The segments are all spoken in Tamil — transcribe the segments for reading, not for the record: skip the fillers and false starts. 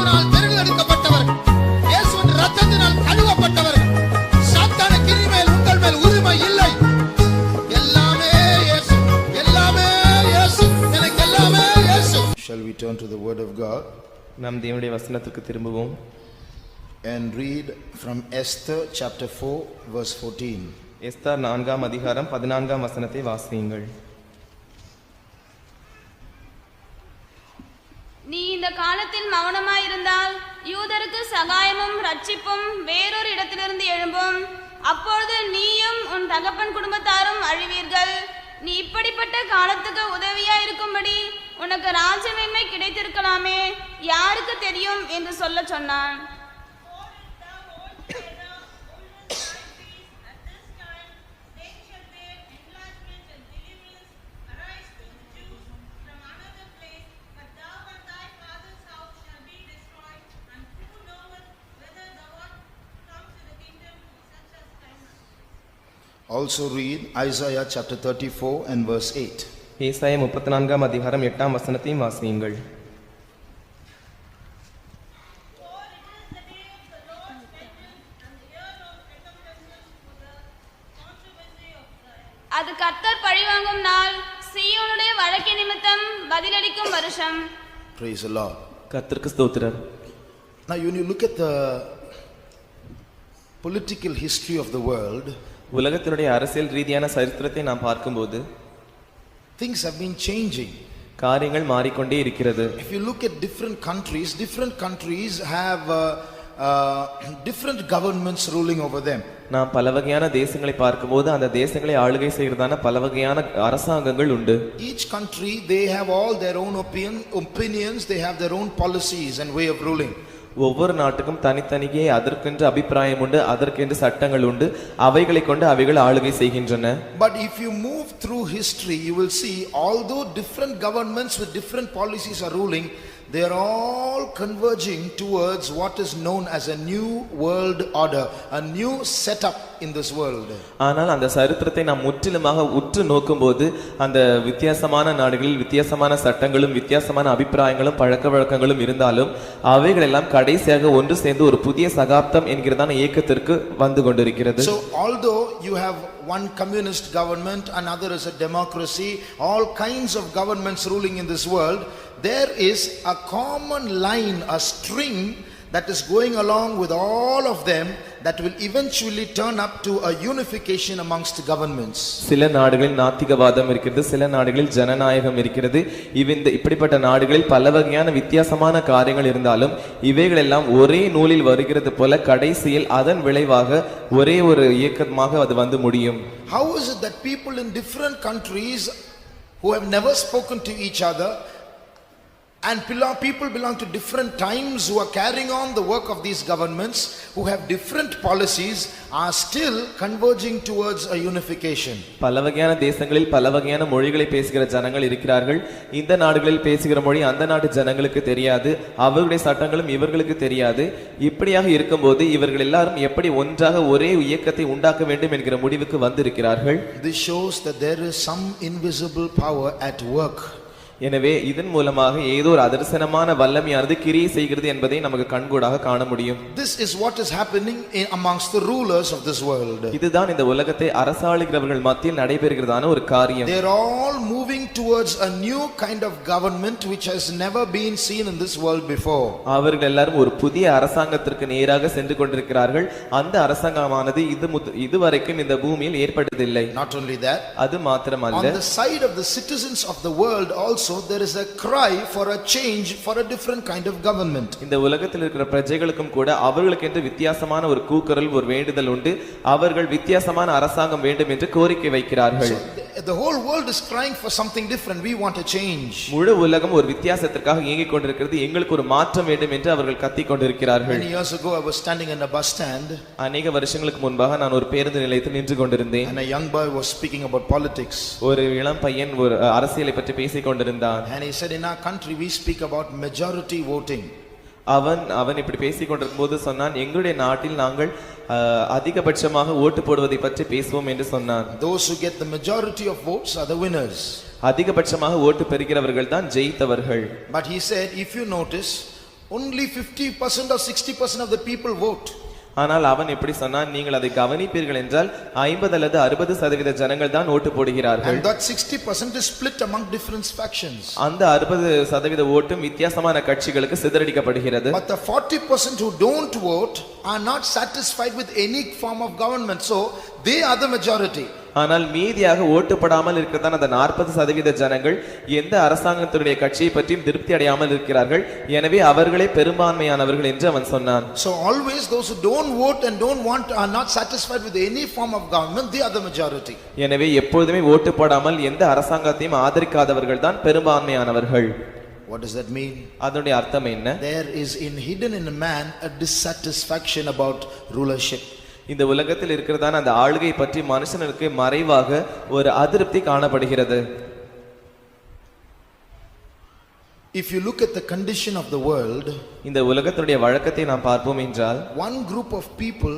கிருபையினால் தெரிந்தெடுக்கப்பட்டவர்கள், இயேசுவின் இரத்தத்தினால் கழுவப்பட்டவர்கள். சாத்தானுக்கு இனிமேல் உங்கள் மேல் உரிமை இல்லை. எல்லாமே இயேசு, எல்லாமே இயேசு, எனக்கு எல்லாமே இயேசு. Shall we turn to the word of God நாம் தேவனுடைய வசனத்துக்கு திரும்புவோம். and read from Esther chapter 4 verse 14. Esther 4ஆம் அதிகாரம் 14ஆம் வசனத்தை வாசியுங்கள். நீ இந்த காலத்தில் மௌனமாயிருந்தால் யூதருக்கு சகாயமும் ரட்சிப்பும் வேறொரு இடத்திலிருந்து எழும்பும். அப்பொழுது நீயும் உன் தகப்பன் குடும்பத்தாரும் அழிவீர்கள். நீ இப்படிப்பட்ட காலத்துக்கு உதவியா இருக்கும்படி உனக்கு ராஜ்யமேன்மை கிடைத்திருக்கலாமே, யாருக்கு தெரியும் என்று சொல்ல சொன்னான். Also read Isaiah chapter 34 and verse 8. ஏசாயா 34ஆம் அதிகாரம் 8ஆம் வசனத்தையும் வாசியுங்கள். அது கர்த்தர் பழிவாங்கும் நாள், சீயோனுடைய வழக்கு நிமித்தம் பதிலளிக்கும் வருஷம். Praise the Lord. கர்த்தருக்கு ஸ்தோத்திரம். Now when you look at the political history of the world, உலகத்தினுடைய அரசியல் ரீதியான சரித்திரத்தை நாம் பார்க்கும்போது things have been changing. காரியங்கள் மாறிக்கொண்டே இருக்கிறது. If you look at different countries have different governments ruling over them. நாம் பல வகையான தேசங்களை பார்க்கும்போது அந்த தேசங்களை ஆளுகை செய்கிறதான பல வகையான அரசாங்கங்கள் உண்டு. Each country they have all their own opinions, they have their own policies and way of ruling. ஒவ்வொரு நாட்டுக்கும் தனித்தனியே அதற்கென்று அபிப்பிராயம் உண்டு, அதற்கென்று சட்டங்கள் உண்டு, அவைகளை கொண்டு அவைகள் ஆளுகை செய்கின்றன. But if you move through history, you will see although different governments with different policies are ruling, they are all converging towards what is known as a new world order, a new setup in this world. ஆனால் அந்த சரித்திரத்தை நாம் முற்றிலுமாக உற்று நோக்கும்போது அந்த வித்தியாசமான நாடுகளில் வித்தியாசமான சட்டங்களும் வித்தியாசமான அபிப்பிராயங்களும் பழக்கவழக்கங்களும் இருந்தாலும் அவைகள் எல்லாம் கடைசியாக ஒன்று சேர்ந்து ஒரு புதிய சகாப்தம் என்கிறதான இயக்கத்திற்கு வந்து கொண்டிருக்கிறது. So although you have one communist government, another is a democracy, all kinds of governments ruling in this world, there is a common line, a string that is going along with all of them that will eventually turn up to a unification amongst governments. சில நாடுகளில் நாத்திகவாதம் இருக்கிறது, சில நாடுகளில் ஜனநாயகம் இருக்கிறது. இப்படிப்பட்ட நாடுகளில் பல வகையான வித்தியாசமான காரியங்கள் இருந்தாலும் இவைகள் எல்லாம் ஒரே நூலில் வருகிறது போல கடைசியில் அதன் விளைவாக ஒரே ஒரு இயக்கமாக அது வந்து முடியும். How is it that people in different countries who have never spoken to each other and people belong to different times who are carrying on the work of these governments who have different policies are still converging towards a unification? பல வகையான தேசங்களில் பல வகையான மொழிகளை பேசுகிற ஜனங்கள் இருக்கிறார்கள். இந்த நாடுகளில் பேசுகிற மொழி அந்த நாட்டு ஜனங்களுக்கு தெரியாது, அவர்களுடைய சட்டங்களும் இவர்களுக்கு தெரியாது. இப்படியாக இருக்கும்போது இவர்கள் எல்லாரும் எப்படி ஒன்றாக ஒரே இயக்கத்தை உண்டாக்க வேண்டும் என்கிற முடிவுக்கு வந்திருக்கிறார்கள். This shows that there is some invisible power at work. எனவே இதன் மூலமாக ஏதோ ஒரு அதர்சனமான வல்லமையானது கிரியை செய்கிறது என்பதை நமக்கு கண்கூடாக காண முடியும். This is what is happening amongst the rulers of this world. இதுதான் இந்த உலகத்தை அரசாளுகிறவர்கள் மத்தியில் நடைபெறுகிறதான ஒரு காரியம். They are all moving towards a new kind of government which has never been seen in this world before. அவர்கள் எல்லாரும் ஒரு புதிய அரசாங்கத்திற்கு நேராக சென்று கொண்டிருக்கிறார்கள். அந்த அரசாங்கமானது இதுவரைக்கும் இந்த பூமியில் ஏற்பட்டதில்லை. Not only that, அது மாத்திரமல்ல, on the side of the citizens of the world also there is a cry for a change, for a different kind of government. இந்த உலகத்தில் இருக்கிற பிரஜைகளுக்கும் கூட அவர்களுக்கென்று வித்தியாசமான ஒரு கூக்குரல், ஒரு வேண்டுதல் உண்டு. அவர்கள் வித்தியாசமான அரசாங்கம் வேண்டும் என்று கோரிக்கை வைக்கிறார்கள். The whole world is crying for something different. We want a change. முழு உலகம் ஒரு வித்தியாசத்திற்காக ஏங்கிக் கொண்டிருக்கிறது. எங்களுக்கு ஒரு மாற்றம் வேண்டும் என்று அவர்கள் கத்திக் கொண்டிருக்கிறார்கள். Many years ago I was standing in a bus stand. அநேக வருஷங்களுக்கு முன்பாக நான் ஒரு பேருந்து நிலையத்தில் நின்று கொண்டிருந்தேன். And a young boy was speaking about politics. ஒரு இளம் பையன் ஒரு அரசியலை பற்றி பேசிக் கொண்டிருந்தான். And he said, in our country we speak about majority voting. அவன் இப்படி பேசிக் கொண்டிருக்கும் போது சொன்னான், எங்களுடைய நாட்டில் நாங்கள் அதிகபட்சமாக ஓட்டு போடுவதை பற்றி பேசுவோம் என்று சொன்னான். Those who get the majority of votes are the winners. அதிகபட்சமாக ஓட்டு பெறுகிறவர்கள் தான் ஜெயித்தவர்கள். But he said, if you notice, Only 50% or 60% of the people vote. ஆனால் அவன் எப்படி சொன்னான், நீங்கள் அதை கவனிப்பீர்கள் என்றால் 50 அல்லது 60% ஜனங்கள் தான் ஓட்டு போடுகிறார்கள். And that 60% is split among different factions. அந்த 60% ஓட்டும் வித்தியாசமான கட்சிகளுக்கு சிதறடிக்கப்படுகிறது. But the 40% who don't vote are not satisfied with any form of government, so they are the majority. ஆனால் மீதியாக ஓட்டுப்படாமல் இருக்கிறதான அந்த 40% ஜனங்கள் எந்த அரசாங்கத்தினுடைய கட்சியை பற்றியும் திருப்தி அடையாமல் இருக்கிறார்கள். எனவே அவர்களே பெரும்பான்மையானவர்கள் என்று அவன் சொன்னான். So always those who don't vote and don't want are not satisfied with any form of government, they are the majority. எனவே எப்பொழுதுமே ஓட்டு போடாமல் எந்த அரசாங்கத்தையும் ஆதரிக்காதவர்கள் தான் பெரும்பான்மையானவர்கள். What does that mean? அதனுடைய அர்த்தம் என்ன? There is hidden in a man a dissatisfaction about rulership. இந்த உலகத்தில் இருக்கிறதான அந்த ஆளுகை பற்றி மனுஷனுக்கு மறைவாக ஒரு அதிருப்தி காணப்படுகிறது. If you look at the condition of the world, இந்த உலகத்துடைய வழக்கத்தை நாம் பார்ப்போம் என்றால், one group of people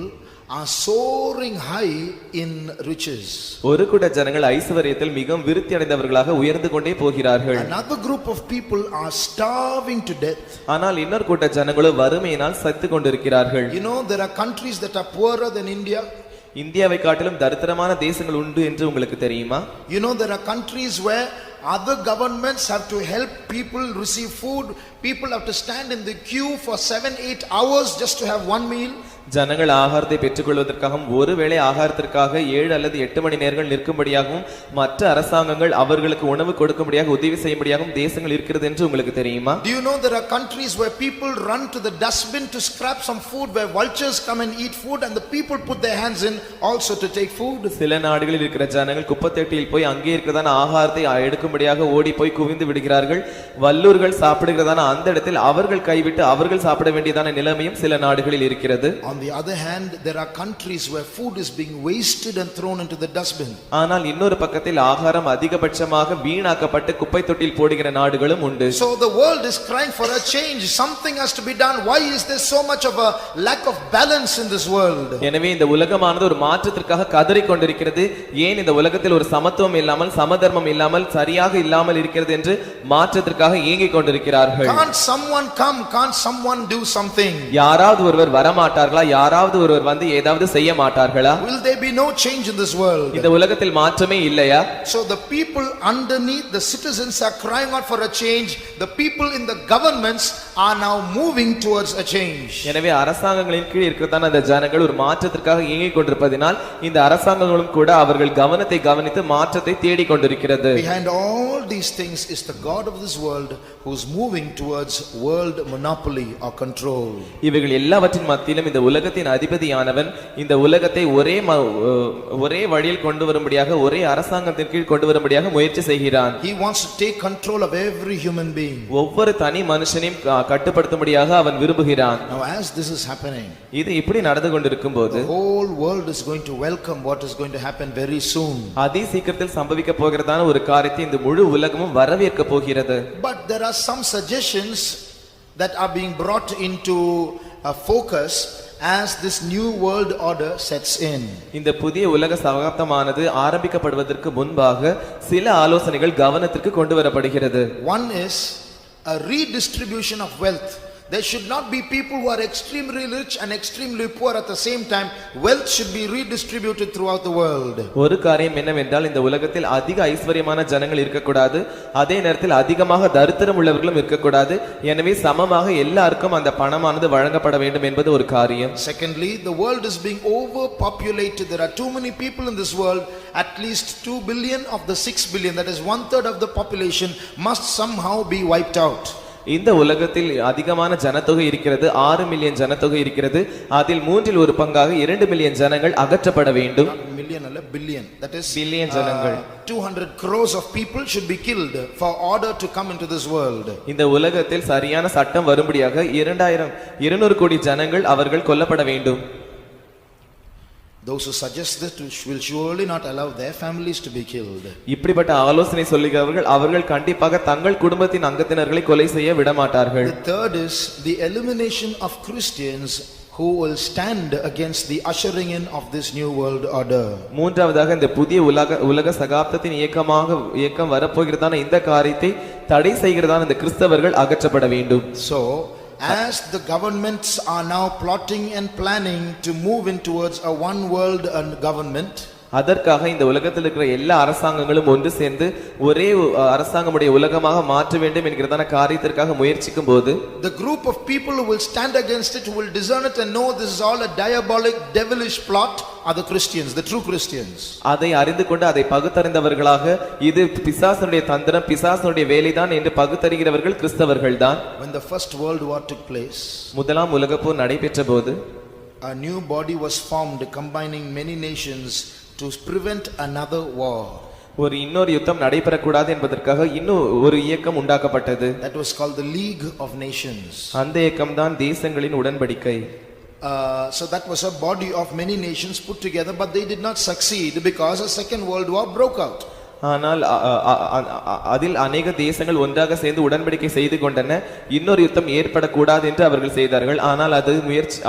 are soaring high in riches. ஒரு கூட்ட ஜனங்கள் ஐஸ்வரியத்தில் மிகவும் விருத்தி அடைந்தவர்களாக உயர்ந்து கொண்டே போகிறார்கள். Another group of people are starving to death. ஆனால் இன்னொரு கூட்ட ஜனங்களோ வறுமையினால் செத்து கொண்டிருக்கிறார்கள். You know, there are countries that are poorer than India. இந்தியாவை காட்டிலும் தரித்திரமான தேசங்கள் உண்டு என்று உங்களுக்கு தெரியுமா? You know, there are countries where other governments have to help people receive food. People have to stand in the queue for 7-8 hours just to have one meal. ஜனங்கள் ஆகாரத்தை பெற்றுக்கொள்வதற்காகவும் ஒருவேளை ஆகாரத்திற்காக 7 அல்லது 8 மணி நேரங்கள் நிற்கும்படியாகவும் மற்ற அரசாங்கங்கள் அவர்களுக்கு உணவு கொடுக்கும்படியாக உதவி செய்யும்படியாகவும் தேசங்கள் இருக்கிறது என்று உங்களுக்கு தெரியுமா? Do you know there are countries where people run to the dustbin to scrap some food, where vultures come and eat food and the people put their hands in also to take food? சில நாடுகளில் இருக்கிற ஜனங்கள் குப்பைத்தொட்டியில் போய் அங்கே இருக்கிறதான ஆகாரத்தை எடுக்கும்படியாக ஓடி போய் குவிந்து விடுகிறார்கள். வல்லூர்கள் சாப்பிடுகிறதான அந்த இடத்தில் அவர்கள் கைவிட்டு அவர்கள் சாப்பிட வேண்டியதான நிலைமையும் சில நாடுகளில் இருக்கிறது. On the other hand, there are countries where food is being wasted and thrown into the dustbin. ஆனால் இன்னொரு பக்கத்தில் ஆகாரம் அதிகபட்சமாக வீணாக்கப்பட்டு குப்பை தொட்டியில் போடுகிற நாடுகளும் உண்டு. So the world is crying for a change. Something has to be done. Why is there so much of a lack of balance in this world? எனவே இந்த உலகமானது ஒரு மாற்றத்திற்காக கதறிக் கொண்டிருக்கிறது. ஏன் இந்த உலகத்தில் ஒரு சமத்துவம் இல்லாமல் சமதர்மம் இல்லாமல் சரியாக இல்லாமல் இருக்கிறது என்று மாற்றத்திற்காக ஏங்கிக் கொண்டிருக்கிறார்கள். Can't someone come? Can't someone do something? யாராவது ஒருவர் வரமாட்டார்களா? யாராவது ஒருவர் வந்து ஏதாவது செய்ய மாட்டார்களா? Will there be no change in this world? இந்த உலகத்தில் மாற்றமே இல்லையா? So the people underneath, the citizens are crying out for a change. The people in the governments are now moving towards a change. எனவே அரசாங்கங்களின் கீழ் இருக்கிறதான அந்த ஜனங்கள் ஒரு மாற்றத்திற்காக ஏங்கிக் கொண்டிருப்பதினால் இந்த அரசாங்கங்களும் கூட அவர்கள் கவனத்தை கவனித்து மாற்றத்தை தேடிக் கொண்டிருக்கிறது. Behind all these things is the God of this world who is moving towards world monopoly or control. இவைகள் எல்லாவற்றின் மத்தியிலும் இந்த உலகத்தின் அதிபதியானவன் இந்த உலகத்தை ஒரே வழியில் கொண்டு வரும்படியாக ஒரே அரசாங்கத்தின் கீழ் கொண்டு வரும்படியாக முயற்சி செய்கிறான். He wants to take control of every human being. ஒவ்வொரு தனி மனுஷனையும் கட்டுப்படுத்தும்படியாக அவன் விரும்புகிறான். Now as this is happening, இது இப்படி நடந்து கொண்டிருக்கும்போது the whole world is going to welcome what is going to happen very soon. அதி சீக்கிரத்தில் சம்பவிக்க போகிறதான ஒரு காரியத்தை இந்த முழு உலகமும் வரவேற்க போகிறது. But there are some suggestions that are being brought into focus as this new world order sets in. இந்த புதிய உலக சகாப்தமானது ஆரம்பிக்கப்படுவதற்கு முன்பாக சில ஆலோசனைகள் கவனத்திற்கு கொண்டு வரப்படுகிறது. One is a redistribution of wealth. There should not be people who are extremely rich and extremely poor at the same time. Wealth should be redistributed throughout the world. ஒரு காரியம் என்னவென்றால் இந்த உலகத்தில் அதிக ஐஸ்வரியமான ஜனங்கள் இருக்கக்கூடாது, அதே நேரத்தில் அதிகமாக தரித்திரம் உள்ளவர்களும் இருக்கக்கூடாது. எனவே சமமாக எல்லாருக்கும் அந்த பணமானது வழங்கப்பட வேண்டும் என்பது ஒரு காரியம். Secondly, the world is being overpopulated. There are too many people in this world. At least 2 billion of the 6 billion, that is 1/3 of the population, must somehow be wiped out. இந்த உலகத்தில் அதிகமான ஜனத்தொகை இருக்கிறது, 6 மில்லியன் ஜனத்தொகை இருக்கிறது. அதில் 1/3 பங்காக 2 மில்லியன் ஜனங்கள் அகற்றப்பட வேண்டும். Million அல்ல, billion. That is பில்லியன் ஜனங்கள். 200 crores of people should be killed for order to come into this world. இந்த உலகத்தில் சரியான சட்டம் வரும்படியாக 200 கோடி ஜனங்கள் அவர்கள் கொல்லப்பட வேண்டும். Those who suggest this will surely not allow their families to be killed. இப்படிப்பட்ட ஆலோசனை சொல்லுகிறவர்கள் அவர்கள் கண்டிப்பாக தங்கள் குடும்பத்தின் அங்கத்தினர்களை கொலை செய்ய விட மாட்டார்கள். The third is the elimination of Christians who will stand against the ushering in of this new world order. மூன்றாவதாக இந்த புதிய உலக சகாப்தத்தின் இயக்கம் வரப்போகிறதான இந்த காரியத்தை தடை செய்கிறதான இந்த கிறிஸ்தவர்கள் அகற்றப்பட வேண்டும். So As the governments are now plotting and planning to move in towards a one world government, அதற்காக இந்த உலகத்தில் இருக்கிற எல்லா அரசாங்கங்களும் ஒன்று சேர்ந்து ஒரே அரசாங்கமுடைய உலகமாக மாற்ற வேண்டும் என்கிறதான காரியத்திற்காக முயற்சிக்கும் போது the group of people who will stand against it, who will discern it and know this is all a diabolic, devilish plot, are the Christians, the true Christians. அதை அறிந்து கொண்டு அதை பகுத்தறிந்தவர்களாக இது பிசாசனுடைய தந்திரம், பிசாசனுடைய வேலைதான் என்று பகுத்தறிகிறவர்கள் கிறிஸ்தவர்கள் தான். When the first world war took place, முதலாம் உலகப் போர் நடைபெற்ற போது a new body was formed combining many nations to prevent another war. ஒரு இன்னொரு யுத்தம் நடைபெறக்கூடாது என்பதற்காக இன்னும் ஒரு இயக்கம் உண்டாக்கப்பட்டது. That was called the League of Nations. அந்த இயக்கம் தான் தேசங்களின் உடன்படிக்கை. So that was a body of many nations put together, but they did not succeed because a second world war broke out. ஆனால் அதில் அநேக தேசங்கள் ஒன்றாக சேர்ந்து உடன்படிக்கை செய்து கொண்டன. இன்னொரு யுத்தம் ஏற்படக்கூடாது என்று அவர்கள் செய்தார்கள். ஆனால் அது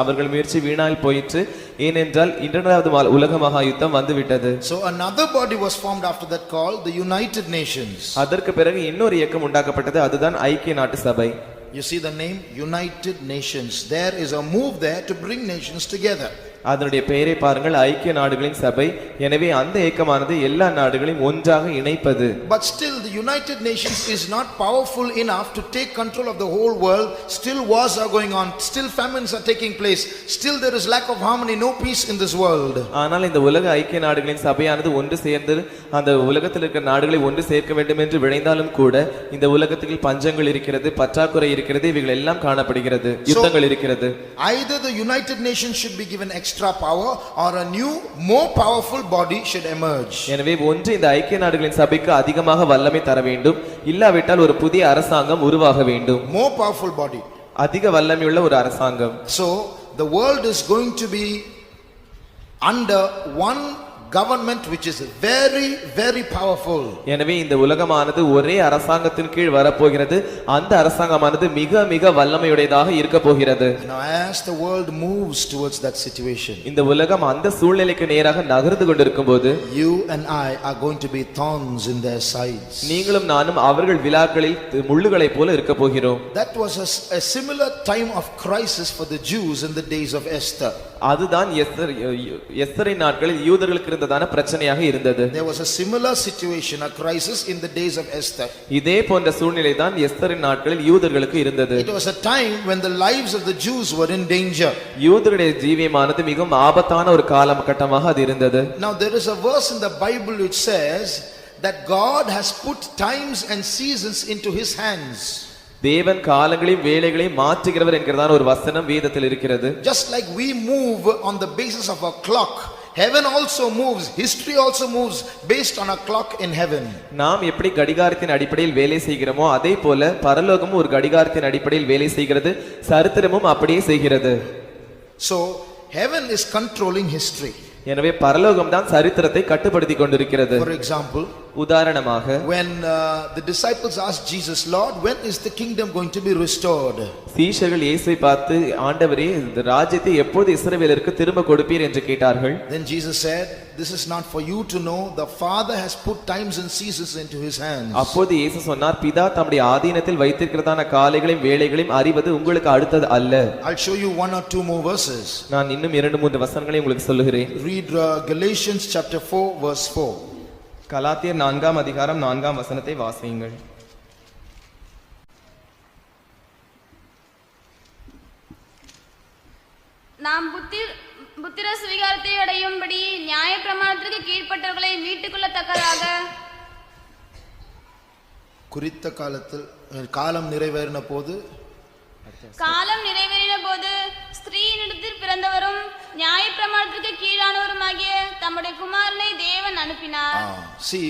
அவர்கள் முயற்சி வீணால் போயிற்று. ஏனென்றால் இரண்டாவது உலக மகா யுத்தம் வந்துவிட்டது. So another body was formed after that called the United Nations. அதற்கு பிறகு இன்னொரு இயக்கம் உண்டாக்கப்பட்டது. அதுதான் ஐக்கிய நாட்டு சபை. You see the name United Nations. There is a move there to bring nations together. அதனுடைய பெயரை பாருங்கள், ஐக்கிய நாடுகளின் சபை. எனவே அந்த இயக்கமானது எல்லா நாடுகளையும் ஒன்றாக இணைப்பது. But still the United Nations is not powerful enough to take control of the whole world. Still wars are going on, still famines are taking place, still there is lack of harmony, no peace in this world. ஆனால் இந்த உலக ஐக்கிய நாடுகளின் சபையானது ஒன்று சேர்ந்து அந்த உலகத்தில் இருக்கிற நாடுகளை ஒன்று சேர்க்க வேண்டும் என்று விளைந்தாலும் கூட இந்த உலகத்தில் பஞ்சங்கள் இருக்கிறது, பற்றாக்குறை இருக்கிறது, இவைகள் எல்லாம் காணப்படுகிறது, யுத்தங்கள் இருக்கிறது. Either the United Nations should be given extra power or a new more powerful body should emerge. எனவே ஒன்று இந்த ஐக்கிய நாடுகளின் சபைக்கு அதிகமாக வல்லமை தர வேண்டும், இல்லாவிட்டால் ஒரு புதிய அரசாங்கம் உருவாக வேண்டும். More powerful body. அதிக வல்லமையுள்ள ஒரு அரசாங்கம். So the world is going to be under one government which is very very powerful. எனவே இந்த உலகமானது ஒரே அரசாங்கத்தின் கீழ் வரப்போகிறது. அந்த அரசாங்கமானது மிக மிக வல்லமையுடையதாக இருக்க போகிறது. Now as the world moves towards that situation, இந்த உலகம் அந்த சூழ்நிலைக்கு நேராக நகர்ந்து கொண்டிருக்கும்போது you and I are going to be thorns in their sides. நீங்களும் நானும் அவர்கள் விலாக்களில் முள்ளுகளைப் போல இருக்க போகிறோம். That was a similar time of crisis for the Jews in the days of Esther. அதுதான் எஸ்தரின் நாட்களில் யூதர்களுக்கு இருந்ததான பிரச்சனையாக இருந்தது. There was a similar situation, a crisis in the days of Esther. இதே போன்ற சூழ்நிலை தான் எஸ்தரின் நாட்களில் யூதர்களுக்கு இருந்தது. It was a time when the lives of the Jews were in danger. யூதருடைய ஜீவியமானது மிகவும் ஆபத்தான ஒரு காலகட்டமாக அது இருந்தது. Now there is a verse in the Bible which says that God has put times and seasons into his hands. தேவன் காலங்களையும் வேளைகளையும் மாற்றுகிறவர் என்கிறதான ஒரு வசனம் வேதத்தில் இருக்கிறது. Just like we move on the basis of a clock, heaven also moves, history also moves based on a clock in heaven. நாம் எப்படி கடிகாரத்தின் அடிப்படையில் வேலை செய்கிறோமோ அதே போல பரலோகமும் ஒரு கடிகாரத்தின் அடிப்படையில் வேலை செய்கிறது, சரித்திரமும் அப்படியே செய்கிறது. So heaven is controlling history. எனவே பரலோகம் தான் சரித்திரத்தை கட்டுப்படுத்தி கொண்டிருக்கிறது. For example, உதாரணமாக when the disciples asked Jesus, Lord, when is the kingdom going to be restored? சீஷர்கள் இயேசுவை பார்த்து, ஆண்டவரே இந்த ராஜ்யத்தை எப்போது இஸ்ரவேலருக்கு திரும்ப கொடுப்பீர் என்று கேட்டார்கள். Then Jesus said, this is not for you to know, the Father has put times and seasons into his hands. அப்போது இயேசு சொன்னார், பிதா தம்முடைய ஆதீனத்தில் வைத்திருக்கிறதான காலைகளையும் வேளைகளையும் அறிவது உங்களுக்கு அடுத்தது அல்ல. I'll show you one or two more verses. நான் இன்னும் 2-3 வசனங்களை உங்களுக்கு சொல்லுகிறேன். Read Galatians chapter 4 verse 4. கலாத்தியர் 4ஆம் அதிகாரம் 4ஆம் வசனத்தை வாசியுங்கள். நாம் புத்திர சுவிகாரத்தை அடையும்படி நியாயப்பிரமாணத்திற்கு கீழ்ப்பட்டவர்களை மீட்டுக் கொள்ளத்தக்கதாக குறித்த காலத்தில் காலம் நிறைவேறின போது ஸ்திரீயினிடத்தில் பிறந்தவரும் நியாயப்பிரமாணத்திற்கு கீழானவருமாகிய தம்முடைய குமாரனை தேவன் அனுப்பினார். See,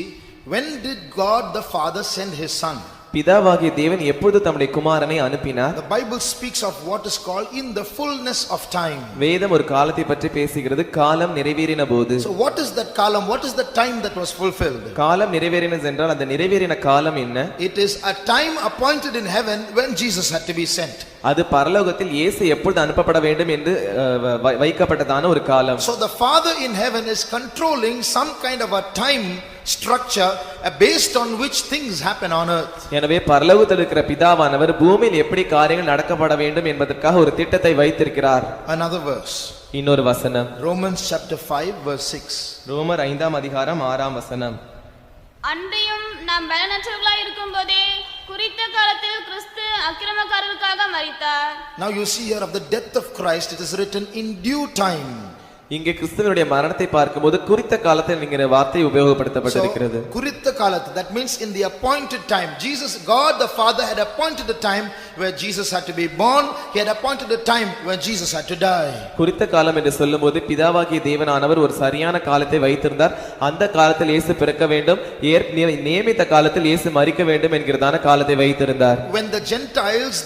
when did God the Father send his son? பிதாவாகிய தேவன் எப்பொழுது தம்முடைய குமாரனை அனுப்பினார்? The Bible speaks of what is called in the fullness of time. வேதம் ஒரு காலத்தை பற்றி பேசுகிறது, காலம் நிறைவேறின போது. So what is that kalam? What is the time that was fulfilled? காலம் நிறைவேறினது என்றால் அந்த நிறைவேறின காலம் என்ன? It is a time appointed in heaven when Jesus had to be sent. அது பரலோகத்தில் இயேசு எப்பொழுது அனுப்பப்பட வேண்டும் என்று வைக்கப்பட்டதான ஒரு காலம். So the Father in heaven is controlling some kind of a time structure based on which things happen on earth. எனவே பரலோகத்தில் இருக்கிற பிதாவானவர் பூமியில் எப்படி காரியங்கள் நடக்கப்பட வேண்டும் என்பதற்காக ஒரு திட்டத்தை வைத்திருக்கிறார். Another verse. இன்னொரு வசனம் Romans chapter 5 verse 6. ரோமர் 5ஆம் அதிகாரம் 6ஆம் வசனம். அன்றையும் நாம் பலனற்றவர்களாய் இருக்கும் போதே குறித்த காலத்தில் கிறிஸ்து அக்கிரமக்காரருக்காக மரித்தார். Now you see here of the death of Christ, it is written in due time. இங்கே கிறிஸ்துவினுடைய மரணத்தை பார்க்கும்போது குறித்த காலத்தில் என்கிற வார்த்தை உபயோகப்படுத்தப்பட்டிருக்கிறது. குறித்த காலத்து, that means in the appointed time. Jesus, God the Father had appointed a time where Jesus had to be born. He had appointed a time when Jesus had to die. குறித்த காலம் என்று சொல்லும்போது பிதாவாகிய தேவனானவர் ஒரு சரியான காலத்தை வைத்திருந்தார். அந்த காலத்தில் இயேசு பிறக்க வேண்டும், நியமித்த காலத்தில் இயேசு மரிக்க வேண்டும் என்கிறதான காலத்தை வைத்திருந்தார். When the Gentiles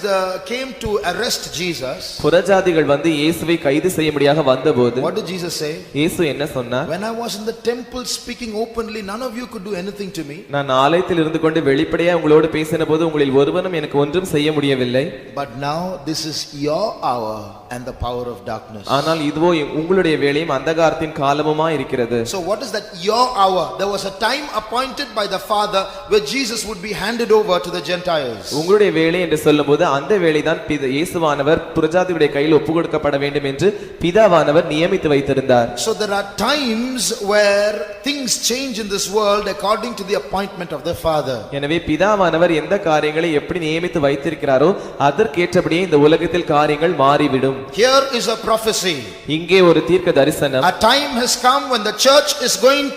came to arrest Jesus, புறஜாதிகள் வந்து இயேசுவை கைது செய்யும்படியாக வந்தபோது what did Jesus say? இயேசு என்ன சொன்னார்? When I was in the temple speaking openly, none of you could do anything to me. நான் ஆலயத்தில் இருந்து கொண்டு வெளிப்படையாக உங்களோடு பேசின போது உங்களில் ஒருவனும் எனக்கு ஒன்றும் செய்ய முடியவில்லை. But now this is your hour and the power of darkness. ஆனால் இதுவோ உங்களுடைய வேளையும் அந்தகாரத்தின் காலமுமா இருக்கிறது. So what is that your hour? There was a time appointed by the Father where Jesus would be handed over to the Gentiles. உங்களுடைய வேளை என்று சொல்லும்போது அந்த வேளைதான் இயேசுவானவர் புறஜாதிகளுடைய கையில் ஒப்புக்கொடுக்கப்பட வேண்டும் என்று பிதாவானவர் நியமித்து வைத்திருந்தார். So there are times where things change in this world according to the appointment of the Father. எனவே பிதாவானவர் எந்த காரியங்களை எப்படி நியமித்து வைத்திருக்கிறாரோ அதற்கேற்றபடியே இந்த உலகத்தில் காரியங்கள் மாறிவிடும். Here is a prophecy. இங்கே ஒரு தீர்க்க தரிசனம். A time has come when the church is going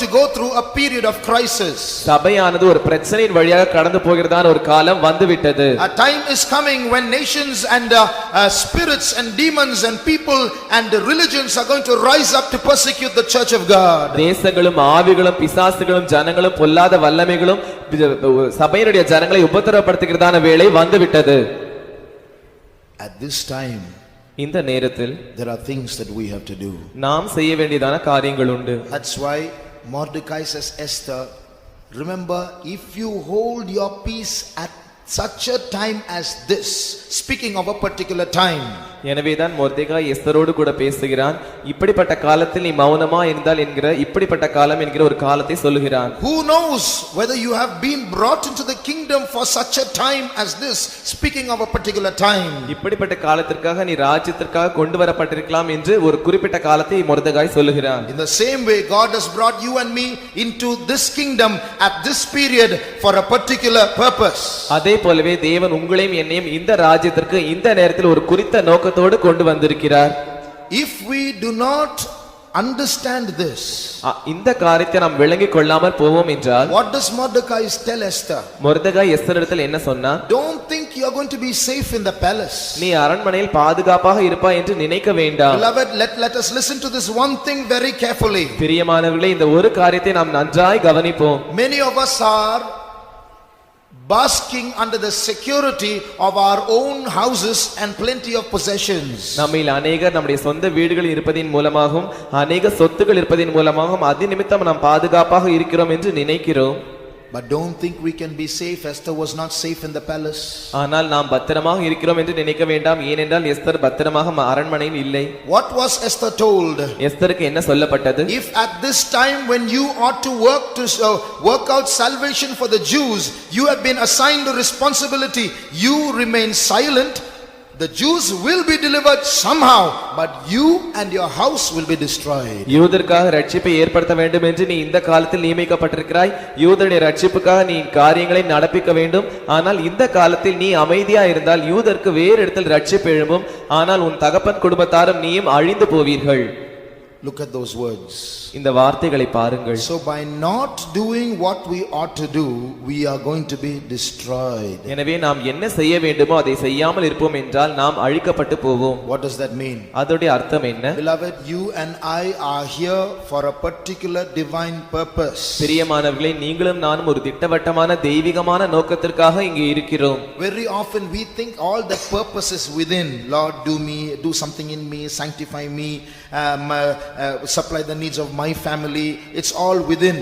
to go through a period of crisis. சபையானது ஒரு பிரச்சனையின் வழியாக கடந்து போகிறதான ஒரு காலம் வந்துவிட்டது. A time is coming when nations and spirits and demons and people and religions are going to rise up to persecute the church of God. தேசங்களும் ஆவிகளும் பிசாசுகளும் ஜனங்களும் பொல்லாத வல்லமைகளும் சபையினுடைய ஜனங்களை உபத்திரவப்படுத்துகிறதான வேளை வந்துவிட்டது. At this time, இந்த நேரத்தில் there are things that we have to do. நாம் செய்ய வேண்டியதான காரியங்கள் உண்டு. That's why Mordecai says, Esther, remember, if you hold your peace at such a time as this, speaking of a particular time. எனவேதான் மொர்தெகாய் எஸ்தரோடு கூட பேசுகிறான். இப்படிப்பட்ட காலத்தில் நீ மௌனமா இருந்தால் என்கிற இப்படிப்பட்ட காலம் என்கிற ஒரு காலத்தை சொல்லுகிறான். Who knows whether you have been brought into the kingdom for such a time as this, speaking of a particular time. இப்படிப்பட்ட காலத்திற்காக நீ ராஜ்யத்திற்காக கொண்டு வரப்பட்டிருக்கலாம் என்று ஒரு குறிப்பிட்ட காலத்தை மொர்தெகாய் சொல்லுகிறான். In the same way, God has brought you and me into this kingdom at this period for a particular purpose. அதே போலவே தேவன் உங்களையும் என்னையும் இந்த ராஜ்யத்திற்கு இந்த நேரத்தில் ஒரு குறித்த நோக்கத்தோடு கொண்டு வந்திருக்கிறார். If we do not understand this, இந்த காரியத்தை நாம் விளங்கிக் கொள்ளாமல் போவோம் என்றால், what does Mordecai tell Esther? மொர்தெகாய் எஸ்தரிடத்தில் என்ன சொன்னார்? Don't think you are going to be safe in the palace. நீ அரண்மனையில் பாதுகாப்பாக இருப்பாய் என்று நினைக்க வேண்டாம். Beloved, let us listen to this one thing very carefully. பிரியமானவர்களே, இந்த ஒரு காரியத்தை நாம் நன்றாய் கவனிப்போம். Many of us are basking under the security of our own houses and plenty of possessions. நம்மில் அநேகர் நம்முடைய சொந்த வீடுகள் இருப்பதின் மூலமாகவும் அநேக சொத்துக்கள் இருப்பதின் மூலமாகவும் அது நிமித்தம் நாம் பாதுகாப்பாக இருக்கிறோம் என்று நினைக்கிறோம். But don't think we can be safe. Esther was not safe in the palace. ஆனால் நாம் பத்திரமாக இருக்கிறோம் என்று நினைக்க வேண்டாம். ஏனென்றால் எஸ்தர் பத்திரமாக அரண்மனையில் இல்லை. What was Esther told? எஸ்தருக்கு என்ன சொல்லப்பட்டது? If at this time when you ought to work out salvation for the Jews, you have been assigned a responsibility, you remain silent, the Jews will be delivered somehow, but you and your house will be destroyed. யூதருக்காக ரட்சிப்பை ஏற்படுத்த வேண்டும் என்று நீ இந்த காலத்தில் நியமிக்கப்பட்டிருக்கிறாய். யூதருடைய ரட்சிப்புக்காக நீ காரியங்களை நடப்பிக்க வேண்டும். ஆனால் இந்த காலத்தில் நீ அமைதியா இருந்தால் யூதருக்கு வேறு இடத்தில் ரட்சிப்பு எழும்பும். ஆனால் உன் தகப்பன் குடும்பத்தாரும் நீயும் அழிந்து போவீர்கள். Look at those words. இந்த வார்த்தைகளை பாருங்கள். So by not doing what we ought to do, we are going to be destroyed. எனவே நாம் என்ன செய்ய வேண்டுமோ அதை செய்யாமல் இருப்போம் என்றால் நாம் அழிக்கப்பட்டு போவோம். What does that mean? அதோட அர்த்தம் என்ன? Beloved, you and I are here for a particular divine purpose. பிரியமானவர்களே, நீங்களும் நானும் ஒரு திட்டவட்டமான தெய்வீகமான நோக்கத்திற்காக இங்கே இருக்கிறோம். Very often we think all the purpose is within. Lord, do something in me, sanctify me, supply the needs of my family. It's all within.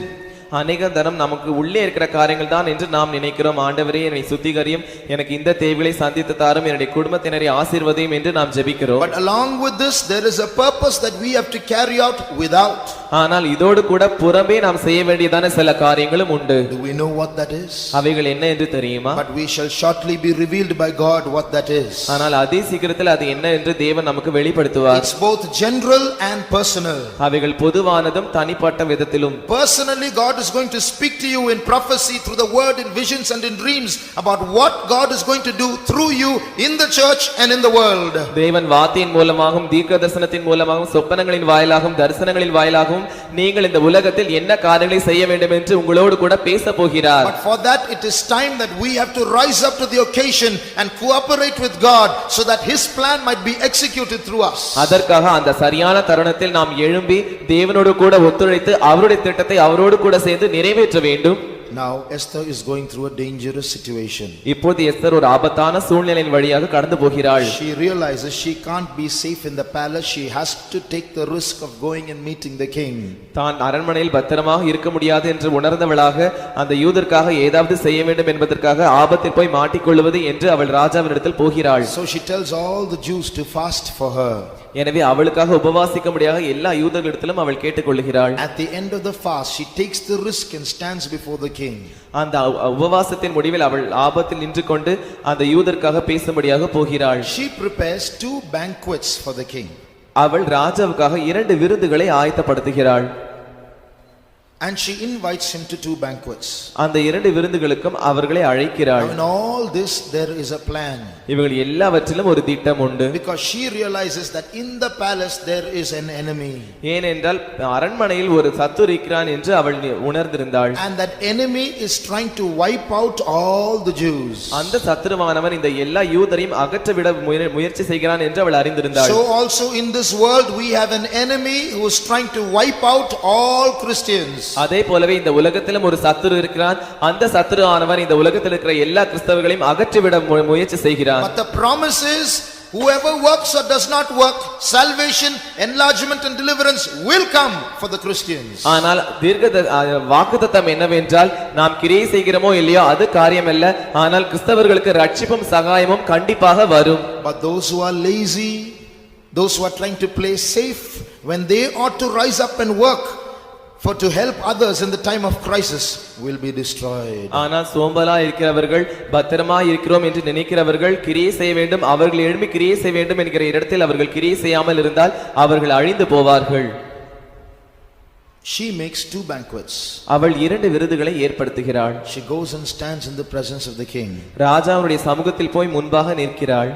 அநேக தரம் நமக்கு உள்ளே இருக்கிற காரியங்கள் தான் என்று நாம் நினைக்கிறோம். ஆண்டவரே, என்னை சுத்திகரியும், எனக்கு இந்த தேவைகளை சந்தித்து தாரும், என்னுடைய குடும்பத்தினரை ஆசீர்வதியும் என்று நாம் ஜெபிக்கிறோம். But along with this there is a purpose that we have to carry out without. ஆனால் இதோடு கூட புறம்பே நாம் செய்ய வேண்டியதான சில காரியங்களும் உண்டு. Do we know what that is? அவைகள் என்ன என்று தெரியுமா? But we shall shortly be revealed by God what that is. ஆனால் அதே சீக்கிரத்தில் அது என்ன என்று தேவன் நமக்கு வெளிப்படுத்துவார். It's both general and personal. அவைகள் பொதுவானதும் தனிப்பட்ட விதத்திலும். Personally, God is going to speak to you in prophecy through the word, in visions and in dreams about what God is going to do through you in the church and in the world. தேவன் வார்த்தையின் மூலமாகவும் தீர்க்கதரிசனத்தின் மூலமாகவும் சொப்பனங்களின் வாயிலாகவும் தரிசனங்களின் வாயிலாகவும் நீங்கள் இந்த உலகத்தில் என்ன காரியங்களை செய்ய வேண்டும் என்று உங்களோடு கூட பேச போகிறார். But for that it is time that we have to rise up to the occasion and cooperate with God so that his plan might be executed through us. அதற்காக அந்த சரியான தருணத்தில் நாம் எழும்பி தேவனோடு கூட ஒத்துழைத்து அவருடைய திட்டத்தை அவரோடு கூட சேர்ந்து நிறைவேற்ற வேண்டும். Now Esther is going through a dangerous situation. இப்போது எஸ்தர் ஒரு ஆபத்தான சூழ்நிலையின் வழியாக கடந்து போகிறாள். She realizes she can't be safe in the palace. She has to take the risk of going and meeting the king. தான் அரண்மனையில் பத்திரமாக இருக்க முடியாது என்று உணர்ந்தவளாக அந்த யூதருக்காக ஏதாவது செய்ய வேண்டும் என்பதற்காக ஆபத்தில் போய் மாட்டிக்கொள்வது என்று அவள் ராஜாவினிடத்தில் போகிறாள். So she tells all the Jews to fast for her. எனவே அவளுக்காக உபவாசிக்க முடியாத எல்லா யூதர்களிடத்திலும் அவள் கேட்டுக்கொள்கிறாள். At the end of the fast she takes the risk and stands before the king. அந்த உபவாசத்தின் முடிவில் அவள் ஆபத்தில் நின்று கொண்டு அந்த யூதருக்காக பேசும்படியாக போகிறாள். She prepares 2 banquets for the king. அவள் ராஜாவுக்காக 2 விருந்துகளை ஆயத்தப்படுத்துகிறாள். And she invites him to 2 banquets. அந்த 2 விருந்துகளுக்கும் அவர்களை அழைக்கிறாள். Now in all this there is a plan. இவர்கள் எல்லாவற்றிலும் ஒரு திட்டம் உண்டு. Because she realizes that in the palace there is an enemy. ஏனென்றால் அரண்மனையில் ஒரு சத்துரு இருக்கிறான் என்று அவள் உணர்ந்திருந்தாள். And that enemy is trying to wipe out all the Jews. அந்த சத்துருவானவன் இந்த எல்லா யூதரையும் அகற்றவிட முயற்சி செய்கிறான் என்று அவள் அறிந்திருந்தாள். So also in this world we have an enemy who is trying to wipe out all Christians. அதே போலவே இந்த உலகத்திலும் ஒரு சத்துரு இருக்கிறான். அந்த சத்துரு ஆனவன் இந்த உலகத்தில் இருக்கிற எல்லா கிறிஸ்தவர்களையும் அகற்றிவிட முயற்சி செய்கிறான். But the promise is whoever works or does not work, salvation, enlargement and deliverance will come for the Christians. ஆனால் வாக்குத்தத்தம் என்னவென்றால் நாம் கிரியை செய்கிறோமோ இல்லையோ அது காரியமல்ல, ஆனால் கிறிஸ்தவர்களுக்கு ரட்சிப்பும் சகாயமும் கண்டிப்பாக வரும். But those who are lazy, those who are trying to play safe, when they ought to rise up and work for to help others in the time of crisis, will be destroyed. ஆனால் சோம்பலா இருக்கிறவர்கள், பத்திரமா இருக்கிறோம் என்று நினைக்கிறவர்கள் கிரியை செய்ய வேண்டும், அவர்கள் எழும்பி கிரியை செய்ய வேண்டும் என்கிற இடத்தில் அவர்கள் கிரியை செய்யாமல் இருந்தால் அவர்கள் அழிந்து போவார்கள். She makes 2 banquets. அவள் 2 விருதுகளை ஏற்படுத்துகிறாள். She goes and stands in the presence of the king. ராஜாவுடைய சமூகத்தில் போய் முன்பாக நிற்கிறாள்.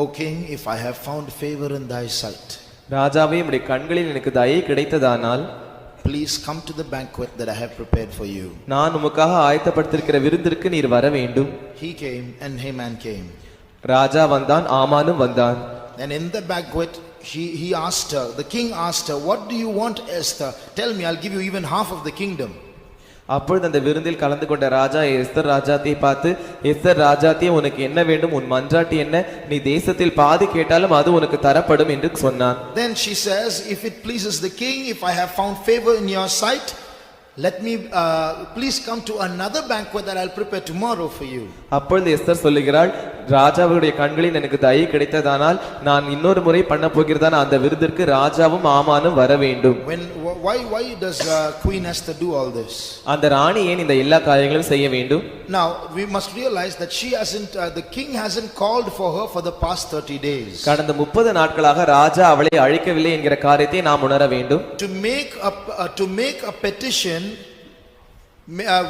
O king, if I have found favor in thy sight, ராஜாவே, உம்முடைய கண்களில் எனக்கு தயை கிடைத்ததானால் please come to the banquet that I have prepared for you. நான் உமக்காக ஆயத்தப்படுத்தியிருக்கிற விருந்திற்கு நீர் வர வேண்டும். He came and Haman came. ராஜா வந்தான், ஆமானும் வந்தான். And in the banquet he asked her, the king asked her, what do you want, Esther? Tell me, I'll give you even half of the kingdom. அப்பொழுது அந்த விருந்தில் கலந்து கொண்ட ராஜா எஸ்தர் ராஜாத்தியை பார்த்து, எஸ்தர் ராஜாத்தியே, உனக்கு என்ன வேண்டும்? உன் மன்றாட்டு என்ன? நீ தேசத்தில் பாதி கேட்டாலும் அது உனக்கு தரப்படும் என்று சொன்னான். Then she says, if it pleases the king, if I have found favor in your sight, let me please come to another banquet that I'll prepare tomorrow for you. அப்பொழுது எஸ்தர் சொல்லுகிறாள், ராஜாவுடைய கண்களில் எனக்கு தயை கிடைத்ததானால் நான் இன்னொரு முறை பண்ண போகிறதான அந்த விருந்திற்கு ராஜாவும் ஆமானும் வர வேண்டும். Why does Queen Esther do all this? அந்த ராணி ஏன் இந்த எல்லா காரியங்களும் செய்ய வேண்டும்? Now we must realize that she hasn't the king hasn't called for her for the past 30 days. கடந்த 30 நாட்களாக ராஜா அவளை அழைக்கவில்லை என்கிற காரியத்தை நாம் உணர வேண்டும். To make a petition,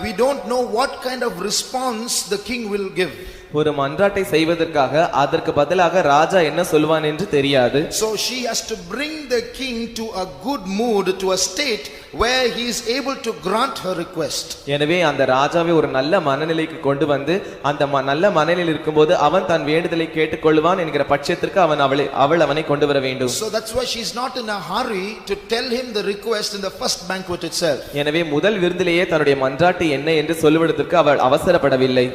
we don't know what kind of response the king will give. ஒரு மன்றாட்டை செய்வதற்காக அதற்கு பதிலாக ராஜா என்ன சொல்வான் என்று தெரியாது. So she has to bring the king to a good mood, to a state where he is able to grant her request. எனவே அந்த ராஜாவை ஒரு நல்ல மனநிலைக்கு கொண்டு வந்து அந்த நல்ல மனநிலையில் இருக்கும்போது அவன் தன் வேண்டுதலை கேட்டுக்கொள்வான் என்கிற பட்சத்திற்கு அவள் அவனை கொண்டு வர வேண்டும். So that's why she is not in a hurry to tell him the request in the first banquet itself. எனவே முதல் விருந்திலேயே தன்னுடைய மன்றாட்டு என்ன என்று சொல்லுவதற்கு அவள் அவசரப்படவில்லை.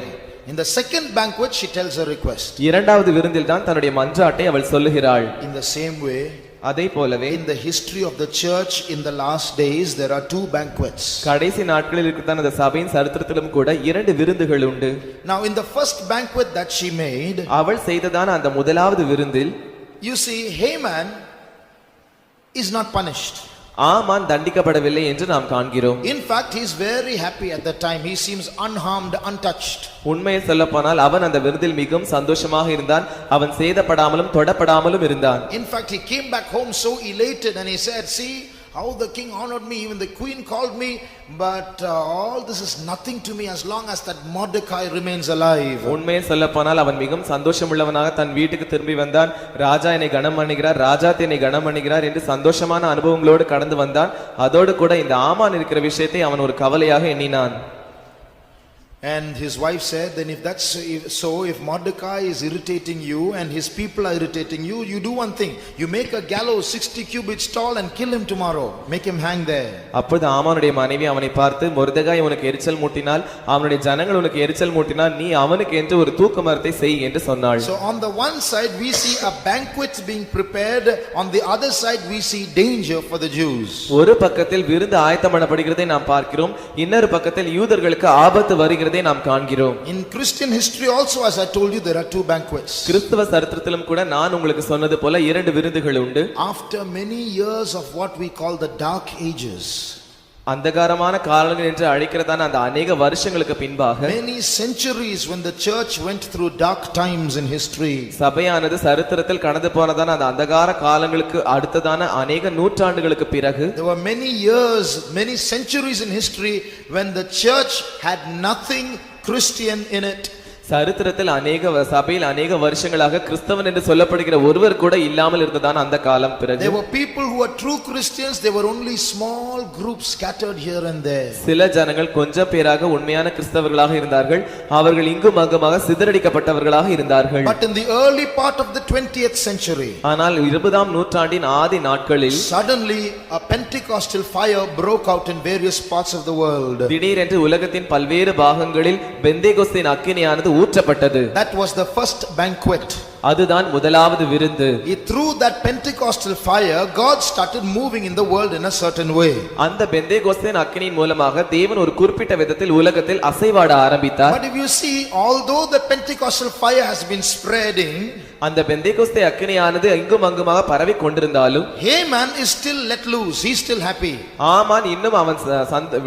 In the second banquet she tells her request. இரண்டாவது விருந்தில் தான் தன்னுடைய மன்றாட்டை அவள் சொல்லுகிறாள். In the same way, அதே போலவே in the history of the church in the last days there are 2 banquets. கடைசி நாட்களில் இருக்கிற அந்த சபையின் சரித்திரத்திலும் கூட 2 விருந்துகள் உண்டு. Now in the first banquet that she made, அவள் செய்ததான அந்த முதலாவது விருந்தில் you see Haman is not punished. ஆமான் தண்டிக்கப்படவில்லை என்று நாம் காண்கிறோம். In fact, he is very happy at that time. He seems unharmed, untouched. உண்மையை சொல்லப்போனால் அவன் அந்த விருந்தில் மிகவும் சந்தோஷமாக இருந்தான். அவன் சேதப்படாமலும் தொடப்படாமலும் இருந்தான். In fact, he came back home so elated and he said, see how the king honored me, even the queen called me, but all this is nothing to me as long as that Mordecai remains alive. உண்மையை சொல்லப்போனால் அவன் மிகவும் சந்தோஷமுள்ளவனாக தன் வீட்டுக்கு திரும்பி வந்தான். ராஜா என்னை கனம் பண்ணுகிறார், ராஜா என்னை கனம் பண்ணுகிறார் என்று சந்தோஷமான அனுபவங்களோடு கடந்து வந்தான். அதோடு கூட இந்த ஆமான் இருக்கிற விஷயத்தை அவன் ஒரு கவலையாக எண்ணினான். And his wife said, then if that's so, if Mordecai is irritating you and his people are irritating you, you do one thing. You make a gallows 60 cubits tall and kill him tomorrow. Make him hang there. அப்பொழுது ஆமானுடைய மனைவி அவனை பார்த்து, மொர்தெகாய் உனக்கு எரிச்சல் மூட்டினால், அவனுடைய ஜனங்கள் உனக்கு எரிச்சல் மூட்டினால், நீ அவனுக்கு என்று ஒரு தூக்கு மரத்தை செய் என்று சொன்னாள். So on the one side we see a banquet being prepared, on the other side we see danger for the Jews. ஒரு பக்கத்தில் விருந்து ஆயத்தம் பண்ணப்படுகிறதை நாம் பார்க்கிறோம், இன்னொரு பக்கத்தில் யூதர்களுக்கு ஆபத்து வருகிறது நாம் காண்கிறோம். In Christian history also, as I told you, there are two banquets. கிறிஸ்தவ சரித்திரத்திலும் கூட நான் உங்களுக்கு சொன்னது போல இரண்டு விருந்துகள் உண்டு. After many years of what we call the dark ages, அந்தகாரமான காலங்கள் என்று அழைக்கிறதான அந்த அநேக வருஷங்களுக்கு பின்பாக, many centuries when the church went through dark times in history, சபையானது சரித்திரத்தில் கடந்து போனதான அந்த அந்தகார காலங்களுக்கு அடுத்ததான அநேக நூற்றாண்டுகளுக்கு பிறகு, there were many years, many centuries in history when the church had nothing Christian in it. சரித்திரத்தில் அநேக சபையில் அநேக வருஷங்களாக கிறிஸ்தவன் என்று சொல்லப்படுகிற ஒருவர் கூட இல்லாமல் இருந்ததான அந்த காலம் பிறகு, there were people who were true Christians, they were only small groups scattered here and there. சில ஜனங்கள் கொஞ்சம் பேராக உண்மையான கிறிஸ்தவர்களாக இருந்தார்கள், அவர்கள் இங்கும் அங்குமாக சிதறடிக்கப்பட்டவர்களாக இருந்தார்கள். But in the early part of the 20th century, ஆனால் 20ஆம் நூற்றாண்டின் ஆதி நாட்களில் suddenly a Pentecostal fire broke out in various parts of the world. திடீரென்று உலகத்தின் பல்வேறு பாகங்களில் பெந்தேகோஸ்தின் அக்கினியானது ஊற்றப்பட்டது. That was the first banquet. அதுதான் முதலாவது விருந்து. Through that Pentecostal fire, God started moving in the world in a certain way. அந்த பெந்தேகோஸ்தின் அக்கினியின் மூலமாக தேவன் ஒரு குறிப்பிட்ட விதத்தில் உலகத்தில் அசைவாட ஆரம்பித்தார். But if you see, although the Pentecostal fire has been spreading, அந்த பெந்தேகோஸ்தே அக்கினியானது எங்கும் அங்குமாக பரவி கொண்டிருந்தாலும், Haman is still let loose. He is still happy. ஆமான் இன்னும் அவன்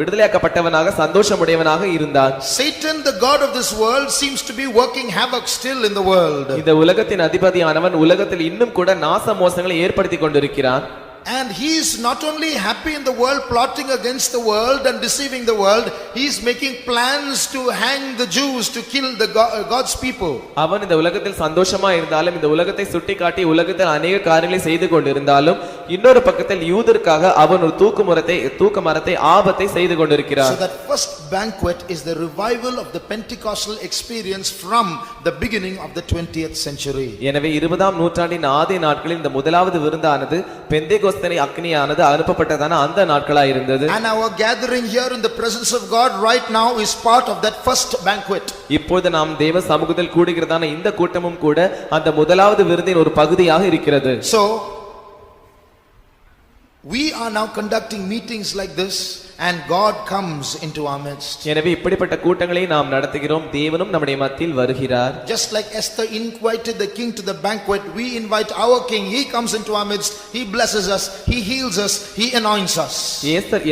விடுதலையாக்கப்பட்டவனாக சந்தோஷமுடையவனாக இருந்தான். Satan, the god of this world, seems to be working havoc still in the world. இந்த உலகத்தின் அதிபதியானவன் உலகத்தில் இன்னும் கூட நாச மோசங்களை ஏற்படுத்தி கொண்டிருக்கிறான். And he is not only happy in the world, plotting against the world and deceiving the world, he is making plans to hang the Jews, to kill the God's people. அவன் இந்த உலகத்தில் சந்தோஷமா இருந்தாலும், இந்த உலகத்தை சுட்டிக்காட்டி உலகத்தில் அநேக காரியங்களை செய்து கொண்டிருந்தாலும், இன்னொரு பக்கத்தில் யூதருக்காக அவன் ஒரு தூக்கு மரத்தை ஆபத்தை செய்து கொண்டிருக்கிறான். So that first banquet is the revival of the Pentecostal experience from the beginning of the 20th century. எனவே 20ஆம் நூற்றாண்டின் ஆதி நாட்களில் இந்த முதலாவது விருந்தானது பெந்தேகோஸ்தே அக்கினியானது அனுப்பப்பட்டதான அந்த நாட்களாய் இருந்தது. And our gathering here in the presence of God right now is part of that first banquet. இப்பொழுது நாம் தேவ சமூகத்தில் கூடுகிறதான இந்த கூட்டமும் கூட அந்த முதலாவது விருந்தின் ஒரு பகுதியாக இருக்கிறது. So we are now conducting meetings like this, and God comes into our midst. எனவே இப்படிப்பட்ட கூட்டங்களை நாம் நடத்துகிறோம், தேவனும் நம்முடைய மத்தியில் வருகிறார். Just like Esther invited the king to the banquet, we invite our king. He comes into our midst, he blesses us, he heals us, he anoints us.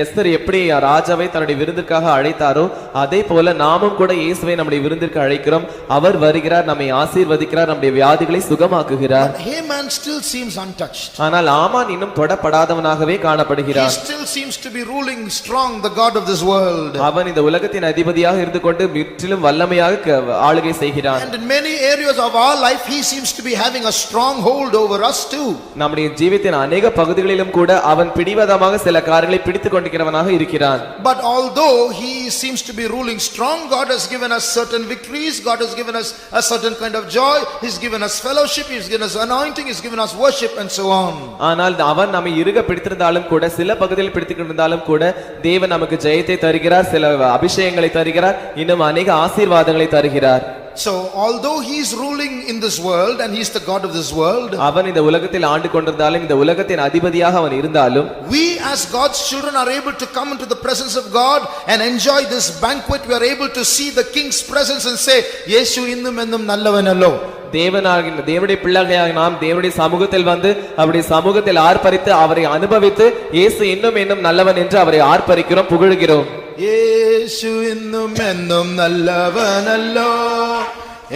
Esther எப்படி ராஜாவை தன்னுடைய விருந்திற்காக அழைத்தாரோ அதே போல நாமும் கூட இயேசுவை நம்முடைய விருந்திற்கு அழைக்கிறோம். அவர் வருகிறார், நம்மை ஆசீர்வதிக்கிறார், நம்முடைய வியாதிகளை சுகமாக்குகிறார். But Haman still seems untouched. ஆனால் ஆமான் இன்னும் தொடப்படாதவனாகவே காணப்படுகிறார். He still seems to be ruling strong, the god of this world. அவன் இந்த உலகத்தின் அதிபதியாக இருந்து கொண்டு முற்றிலும் வல்லமையாக ஆளுகை செய்கிறான். And in many areas of our life he seems to be having a strong hold over us too. நம்முடைய ஜீவிதத்தின் अनेक பகுதிகளிலும் கூட அவன் பிடிவாதமாக சில காரியங்களை பிடித்துக் கொண்டிருக்கிறவனாக இருக்கிறான். But although he seems to be ruling strong, God has given us certain victories, God has given us a certain kind of joy, he's given us fellowship, he's given us anointing, he's given us worship and so on. ஆனால் அவன் நம்மை இறுக பிடித்திருந்தாலும் கூட, சில பகுதியில் பிடித்துக் கொண்டிருந்தாலும் கூட, தேவன் நமக்கு ஜெயத்தை தருகிறார், சில அபிஷேகங்களை தருகிறார், இன்னும் अनेक ஆசீர்வாதங்களை தருகிறார். So although he is ruling in this world and he is the god of this world, அவன் இந்த உலகத்தில் ஆண்டு கொண்டிருந்தாலும், இந்த உலகத்தின் அதிபதியாக அவன் இருந்தாலும், we as God's children are able to come into the presence of God and enjoy this banquet. We are able to see the king's presence and say, Yesu innum ennum nallavanallo. தேவனுடைய பிள்ளைகளாக நாம் தேவனுடைய சமூகத்தில் வந்து அவருடைய சமூகத்தில் ஆர்ப்பரித்து அவரை அனுபவித்து இயேசு இன்னும் இன்னும் நல்லவன் என்று அவரை ஆர்ப்பரிக்கிறோம், புகழுகிறோம். യേശു ഇന്നും എന്നും നല്ലവനല്ലോ,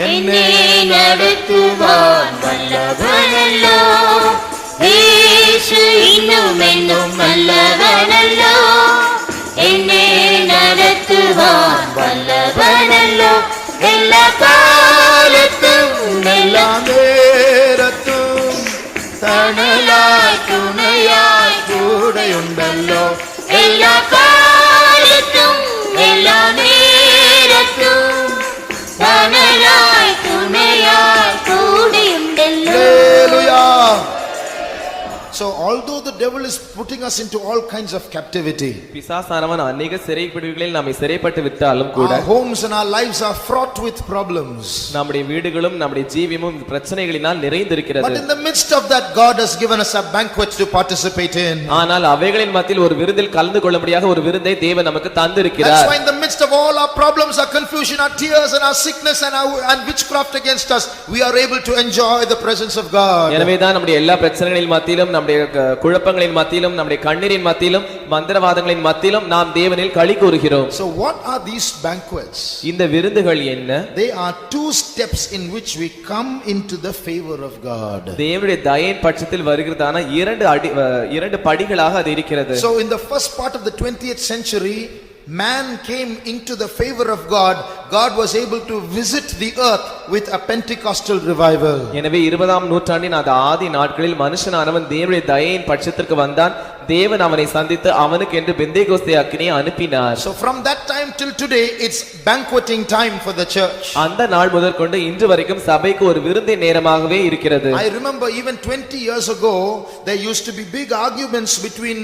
എന്നെ നടത്തുവാൻ വല്ലവനല്ലോ. യേശു ഇന്നും എന്നും നല്ലവനല്ലോ, എന്നെ നടത്തുവാൻ വല്ലവനല്ലോ. എല്ലാ കാലത്തും എല്ലാ നേരത്തും തണലായി തുണയായി കൂടെയുണ്ടല്ലോ. എല്ലാ കാലത്തും എല്ലാ നേരത്തും തണലായി തുണയായി കൂടെയുണ്ടല്ലോ. Hallelujah. So although the devil is putting us into all kinds of captivity, பிசாசானவன் அநேக சிறைப்பிடிவுகளில் நம்மை சிறைப்பட்டு விட்டாலும் கூட our homes and our lives are fraught with problems. நம்முடைய வீடுகளும் நம்முடைய ஜீவியமும் பிரச்சனைகளினால் நிறைந்திருக்கிறது. But in the midst of that, God has given us a banquet to participate in. ஆனால் அவைகளின் மத்தியில் ஒரு விருந்தில் கலந்து கொள்ளும்படியாக ஒரு விருந்தை தேவன் நமக்கு That's தந்திருக்கிறார். why in the midst of all our problems, our confusion, our tears and our sickness and witchcraft against us, we are able to enjoy the presence of God. எனவேதான் நம்முடைய எல்லா பிரச்சனைகளின் மத்தியிலும் நம்முடைய குழப்பங்களின் மத்தியிலும் நம்முடைய கண்ணீரின் மத்தியிலும் மந்திரவாதங்களின் மத்தியிலும் நாம் தேவனில் களி கூறுகிறோம். So what are these banquets? இந்த விருந்துகள் என்ன? They are two steps in which we come into the favor of God. தேவனுடைய தயையின் பட்சத்தில் வருகிறதான இரண்டு படிகளாக அது இருக்கிறது. So in the first part of the 20th century, man came into the favor of God. God was able to visit the earth with a Pentecostal revival. எனவே 20ஆம் நூற்றாண்டின் அந்த ஆதி நாட்களில் மனுஷனானவன் தேவனுடைய தயையின் பட்சத்திற்கு வந்தான். தேவன் அவனை சந்தித்து அவனுக்கு என்று பெந்தேகோஸ்தே அக்கினியை அனுப்பினார். So from that time till today, it's banqueting time for the church. அந்த நாள் முதற்கொண்டு இன்று வரைக்கும் சபைக்கு ஒரு விருந்தின் நேரமாகவே இருக்கிறது. I remember even 20 years ago, there used to be big arguments between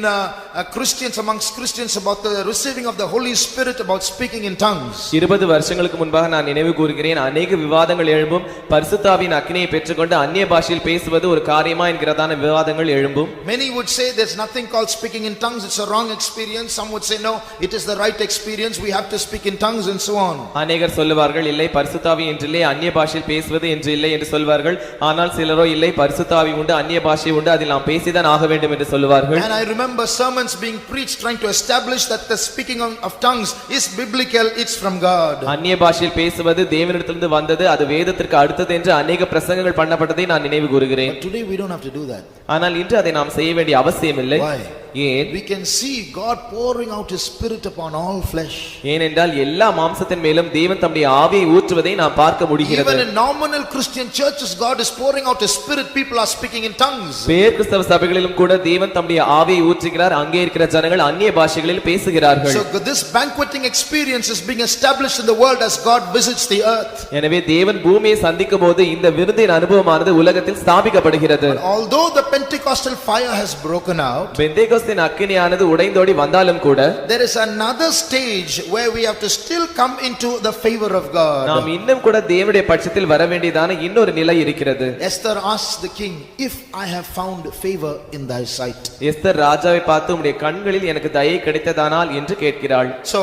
Christians, amongst Christians, about the receiving of the Holy Spirit, about speaking in tongues. 20 வருஷங்களுக்கு முன்பாக நான் நினைவு கூறுகிறேன், அநேக விவாதங்கள் எழும்பும். பரிசுத்தாவின் அக்கினியை பெற்றுக்கொண்டு அந்நிய பாஷையில் பேசுவது ஒரு காரியமா என்கிறதான விவாதங்கள் எழும்பும். Many would say there's nothing called speaking in tongues, it's a wrong experience. Some would say no, it is the right experience, we have to speak in tongues and so on. அநேகர் சொல்லுவார்கள் இல்லை பரிசுத்தாவி என்றில்லை, அந்நிய பாஷையில் பேசுவது என்று இல்லை என்று சொல்வார்கள். ஆனால் சிலரோ இல்லை பரிசுத்தாவி உண்டு, அந்நிய பாஷை உண்டு, அதில் நாம் பேசிதான் ஆக வேண்டும் என்று சொல்லுவார்கள். And I remember sermons being preached trying to establish that the speaking of tongues is biblical, it's from God. அந்நிய பாஷையில் பேசுவது தேவனிடத்திலிருந்து வந்தது, அது வேதத்திற்கு அடுத்தது என்று அநேக பிரசங்கங்கள் பண்ணப்பட்டதை நான் நினைவு கூறுகிறேன். But today we don't have to do that. ஆனால் இன்று அதை நாம் செய்ய வேண்டிய அவசியம் இல்லை. Why? ஏன்? We can see God pouring out his spirit upon all flesh. ஏனென்றால் எல்லா மாம்சத்தின் மேலும் தேவன் தம்முடைய ஆவியை ஊற்றுவதை நாம் பார்க்க முடிகிறது. Even in nominal Christian churches, God is pouring out his spirit, people are speaking in tongues. பேர் கிறிஸ்தவ சபைகளிலும் கூட தேவன் தம்முடைய ஆவியை ஊற்றுகிறார், அங்கே இருக்கிற ஜனங்கள் அந்நிய பாஷைகளில் பேசுகிறார்கள். So this banqueting experience is being established in the world as God visits the earth. எனவே தேவன் பூமியை சந்திக்கும்போது இந்த விருந்தின் அனுபவமானது உலகத்தில் ஸ்தாபிக்கப்படுகிறது. Although the Pentecostal fire has broken out, பெந்தேகோஸ்தின் அக்கினியானது உடைந்தோடி வந்தாலும் கூட there is another stage where we have to still come into the favor of God. நாம் இன்னும் கூட தேவனுடைய பட்சத்தில் வர வேண்டியதான இன்னொரு நிலை இருக்கிறது. Esther asked the king, if I have found favor in thy sight. Esther ராஜாவை பார்த்து உம்முடைய கண்களில் எனக்கு தயை கிடைத்ததானால் என்று கேட்கிறாள். So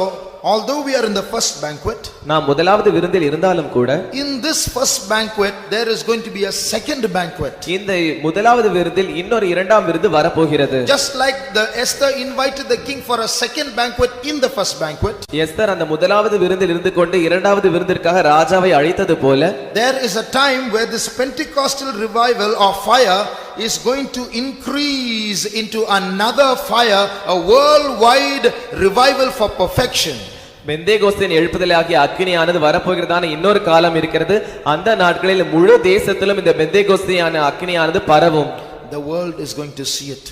although we are in the first banquet, நாம் முதலாவது விருந்தில் இருந்தாலும் கூட in this first banquet there is going to be a second banquet. இந்த முதலாவது விருந்தில் இன்னொரு இரண்டாம் விருந்து வரப்போகிறது. Just like the Esther invited the king for a second banquet in the first banquet, Esther அந்த முதலாவது விருந்தில் இருந்து கொண்டு இரண்டாவது விருந்திற்காக ராஜாவை அழைத்தது போல there is a time where this Pentecostal revival or fire is going to increase into another fire, a worldwide revival for perfection. பெந்தேகோஸ்தின் எழுப்புதலாகிய அக்கினியானது வரப்போகிறதான இன்னொரு காலம் இருக்கிறது. அந்த நாட்களில் முழு தேசத்திலும் இந்த பெந்தேகோஸ்தியான அக்கினியானது பரவும். The world is going to see it.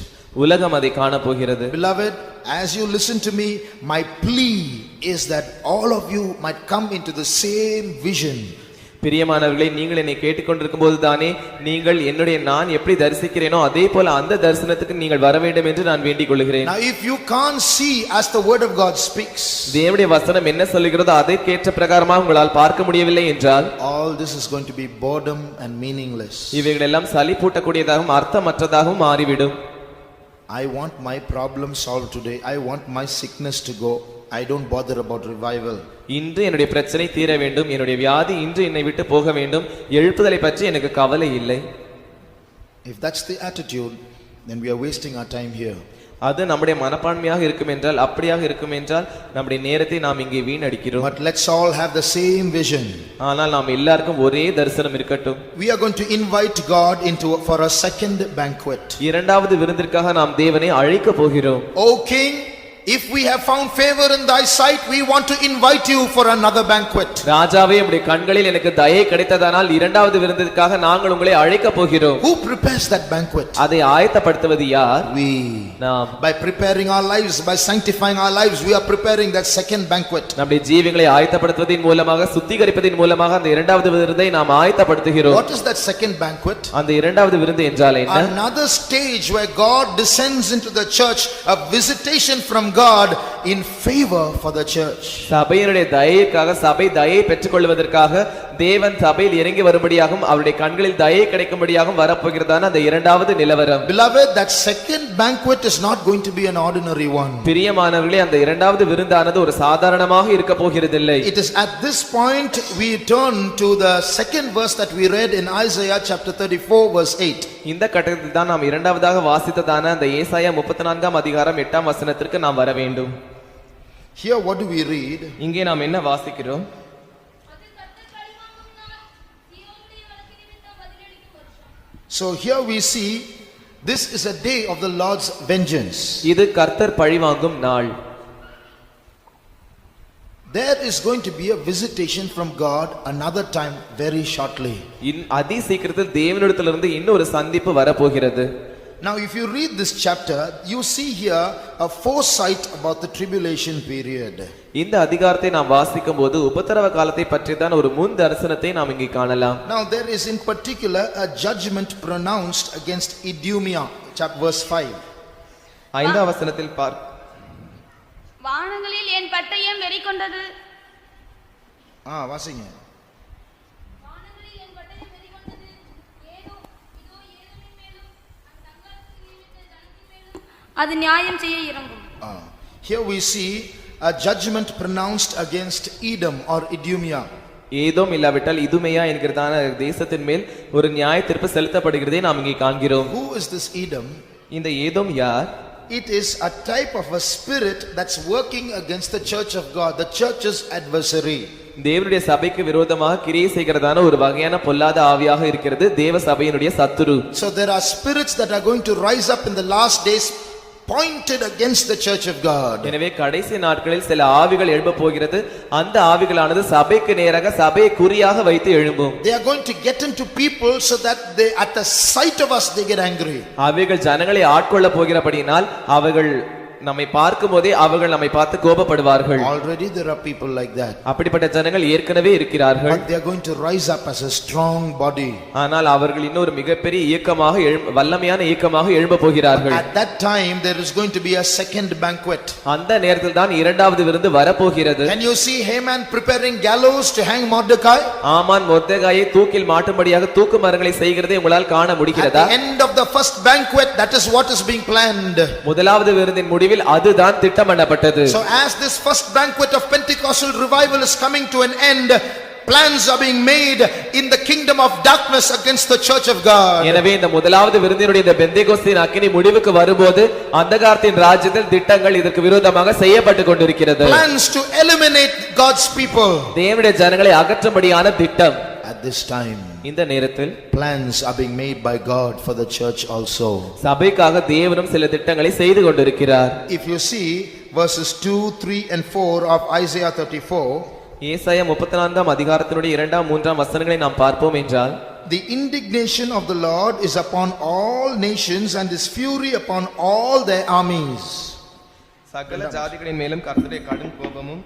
உலகம் அதை காண போகிறது. Beloved, as you listen to me, my plea is that all of you might come into the same vision. பிரியமானவர்களே, நீங்கள் என்னை கேட்டுக்கொண்டிருக்கும் போது தானே நீங்கள் நான் எப்படி தரிசிக்கிறேனோ அதே போல அந்த தரிசனத்துக்கு நீங்கள் வர வேண்டும் என்று நான் வேண்டிக் கொள்கிறேன். Now if you can't see as the word of God speaks, தேவனுடைய வசனம் என்ன சொல்லுகிறதோ அதற்கேற்ற பிரகாரமாக உங்களால் பார்க்க முடியவில்லை என்றால் all this is going to be boredom and meaningless. இவைகள் எல்லாம் சலிப்பூட்டக்கூடியதாகவும் அர்த்தமற்றதாகவும் மாறிவிடும். I want my problem solved today. I want my sickness to go. I don't bother about revival. இன்று என்னுடைய பிரச்சனை தீர வேண்டும், என்னுடைய வியாதி இன்று என்னை விட்டு போக வேண்டும், எழுப்புதலை பற்றி எனக்கு கவலை இல்லை. If that's the attitude, then we are wasting our time here. அது நம்முடைய மனப்பான்மையாக இருக்கும் என்றால், அப்படியாக இருக்கும் என்றால் நம்முடைய நேரத்தை நாம் இங்கே வீணடிக்கிறோம். But let's all have the same vision. ஆனால் நாம் எல்லாருக்கும் ஒரே தரிசனம் இருக்கட்டும். We are going to invite God into for a second banquet. இரண்டாவது விருந்திற்காக நாம் தேவனை அழைக்க போகிறோம். O King, if we have found favor in thy sight, we want to invite you for another banquet. ராஜாவே, உம்முடைய கண்களில் எனக்கு தயை கிடைத்ததானால் இரண்டாவது விருந்திற்காக நாங்கள் உங்களை அழைக்க போகிறோம். Who prepares that banquet? அதை ஆயத்தப்படுத்துவது யார்? We. நாம். By preparing our lives, by sanctifying our lives, we are preparing that second banquet. நம்முடைய ஜீவங்களை ஆயத்தப்படுத்துவதன் மூலமாக, சுத்திகரிப்பதன் மூலமாக அந்த இரண்டாவது விருந்தை நாம் ஆயத்தப்படுத்துகிறோம். What is that second banquet? அந்த இரண்டாவது விருந்து என்றால் என்ன? Another stage where God descends into the church, a visitation from God in favor for the church. சபையினுடைய தயைக்காக, சபை தயை பெற்றுக்கொள்வதற்காக தேவன் சபையில் இறங்கி வரும்படியாகவும் அவருடைய கண்களில் தயை கிடைக்கும்படியாகவும் வரப்போகிறதான அந்த இரண்டாவது நிலவரம். Beloved, that second banquet is not going to be an ordinary one. பிரியமானவர்களே, அந்த இரண்டாவது விருந்தானது ஒரு சாதாரணமாக இருக்க போகிறதில்லை. It is at this point we turn to the second verse that we read in Isaiah chapter 34 verse 8. இந்த கட்டத்தில் தான் நாம் இரண்டாவதாக வாசித்ததான அந்த ஏசாயா 34 அதிகாரம் 8 வசனத்திற்கு நாம் வர வேண்டும். Here what do we read? இங்கே நாம் என்ன வாசிக்கிறோம்? So here we see this is a day of the Lord's vengeance. இது கர்த்தர் பழிவாங்கும் நாள். There is going to be a visitation from God another time very shortly. அதி சீக்கிரத்தில் தேவனிடத்திலிருந்து இன்னொரு சந்திப்பு வரப்போகிறது. Now if you read this chapter, you see here a foresight about the tribulation period. இந்த அதிகாரத்தை நாம் வாசிக்கும்போது உபத்திரவ காலத்தை பற்றிதான் ஒரு முன் தரிசனத்தை நாம் இங்கே காணலாம். Now there is in particular a judgment pronounced against Idumea, chapter verse 5. 5 வசனத்தில் பார். வானங்களில் என் பட்டயம் வெறி கொண்டது. வாசிங்க. வானங்களில் என் பட்டயம் வெறி கொண்டது. ஏதோ இதோ ஏதோமின் மேலும் தங்களுக்கு நியமித்த ஜனத்தின் மேலும் அது நியாயம் செய்ய இறங்கும். Here we see a judgment pronounced against Edom or Idumea. Edom இல்லாவிட்டால் இதுமையா என்கிறதான தேசத்தின் மேல் ஒரு நியாய தீர்ப்பு செலுத்தப்படுகிறதை நாம் இங்கே காண்கிறோம். Who is this Edom? இந்த ஏதோம் யார்? It is a type of a spirit that's working against the church of God, the church's adversary. தேவனுடைய சபைக்கு விரோதமாக கிரியை செய்கிறதான ஒரு வகையான பொல்லாத ஆவியாக இருக்கிறது தேவ சபையினுடைய சத்துரு. So there are spirits that are going to rise up in the last days pointed against the church of God. எனவே கடைசி நாட்களில் சில ஆவிகள் எழும்ப போகிறது. அந்த ஆவிகளானது சபைக்கு நேராக சபையை குறியாக வைத்து எழும்பும். They are going to get into people so that they at the sight of us they get angry. அவைகள் ஜனங்களை ஆட்கொள்ள போகிறபடியினால் அவர்கள் நம்மை பார்க்கும்போதே அவர்கள் நம்மை பார்த்து கோபப்படுவார்கள். Already there are people like that. அப்படிப்பட்ட ஜனங்கள் ஏற்கனவே இருக்கிறார்கள். But they are going to rise up as a strong body. ஆனால் அவர்கள் இன்னொரு மிகப்பெரிய இயக்கமாக வல்லமையான இயக்கமாக எழும்ப போகிறார்கள். At that time there is going to be a second banquet. அந்த நேரத்தில் தான் இரண்டாவது விருந்து வரப்போகிறது. Can you see Haman preparing gallows to hang Mordecai? ஆமான் மொர்தெகாயை தூக்கில் மாட்டும்படியாக தூக்கு மரங்களை செய்கிறதை உங்களால் காண At முடிகிறதா? the end of the first banquet, that is what is being planned. முதலாவது விருந்தின் முடிவில் அதுதான் திட்டமிடப்பட்டது. So as this first banquet of Pentecostal revival is coming to an end, plans are being made in the kingdom of darkness against the church of God. எனவே இந்த முதலாவது விருந்தினுடைய இந்த பெந்தேகோஸ்தின் அக்கினி முடிவுக்கு வரும்போது அந்தகாரத்தின் ராஜ்யத்தில் திட்டங்கள் இதற்கு விரோதமாக செய்யப்பட்டு கொண்டிருக்கிறது. Plans to eliminate God's people. தேவனுடைய ஜனங்களை அகற்றும்படியான திட்டம். At this time, இந்த நேரத்தில் plans are being made by God for the church also. சபைக்காக தேவனும் சில திட்டங்களை செய்து கொண்டிருக்கிறார். If you see verses 2, 3 and 4 of Isaiah 34, ஏசாயா 34 அதிகாரத்தினுடைய 2, 3 வசனங்களை நாம் பார்ப்போம் என்றால், the indignation of the Lord is upon all nations and his fury upon all their armies. சகல ஜாதிகளின் மேலும் கர்த்தருடைய கடும் கோபமும்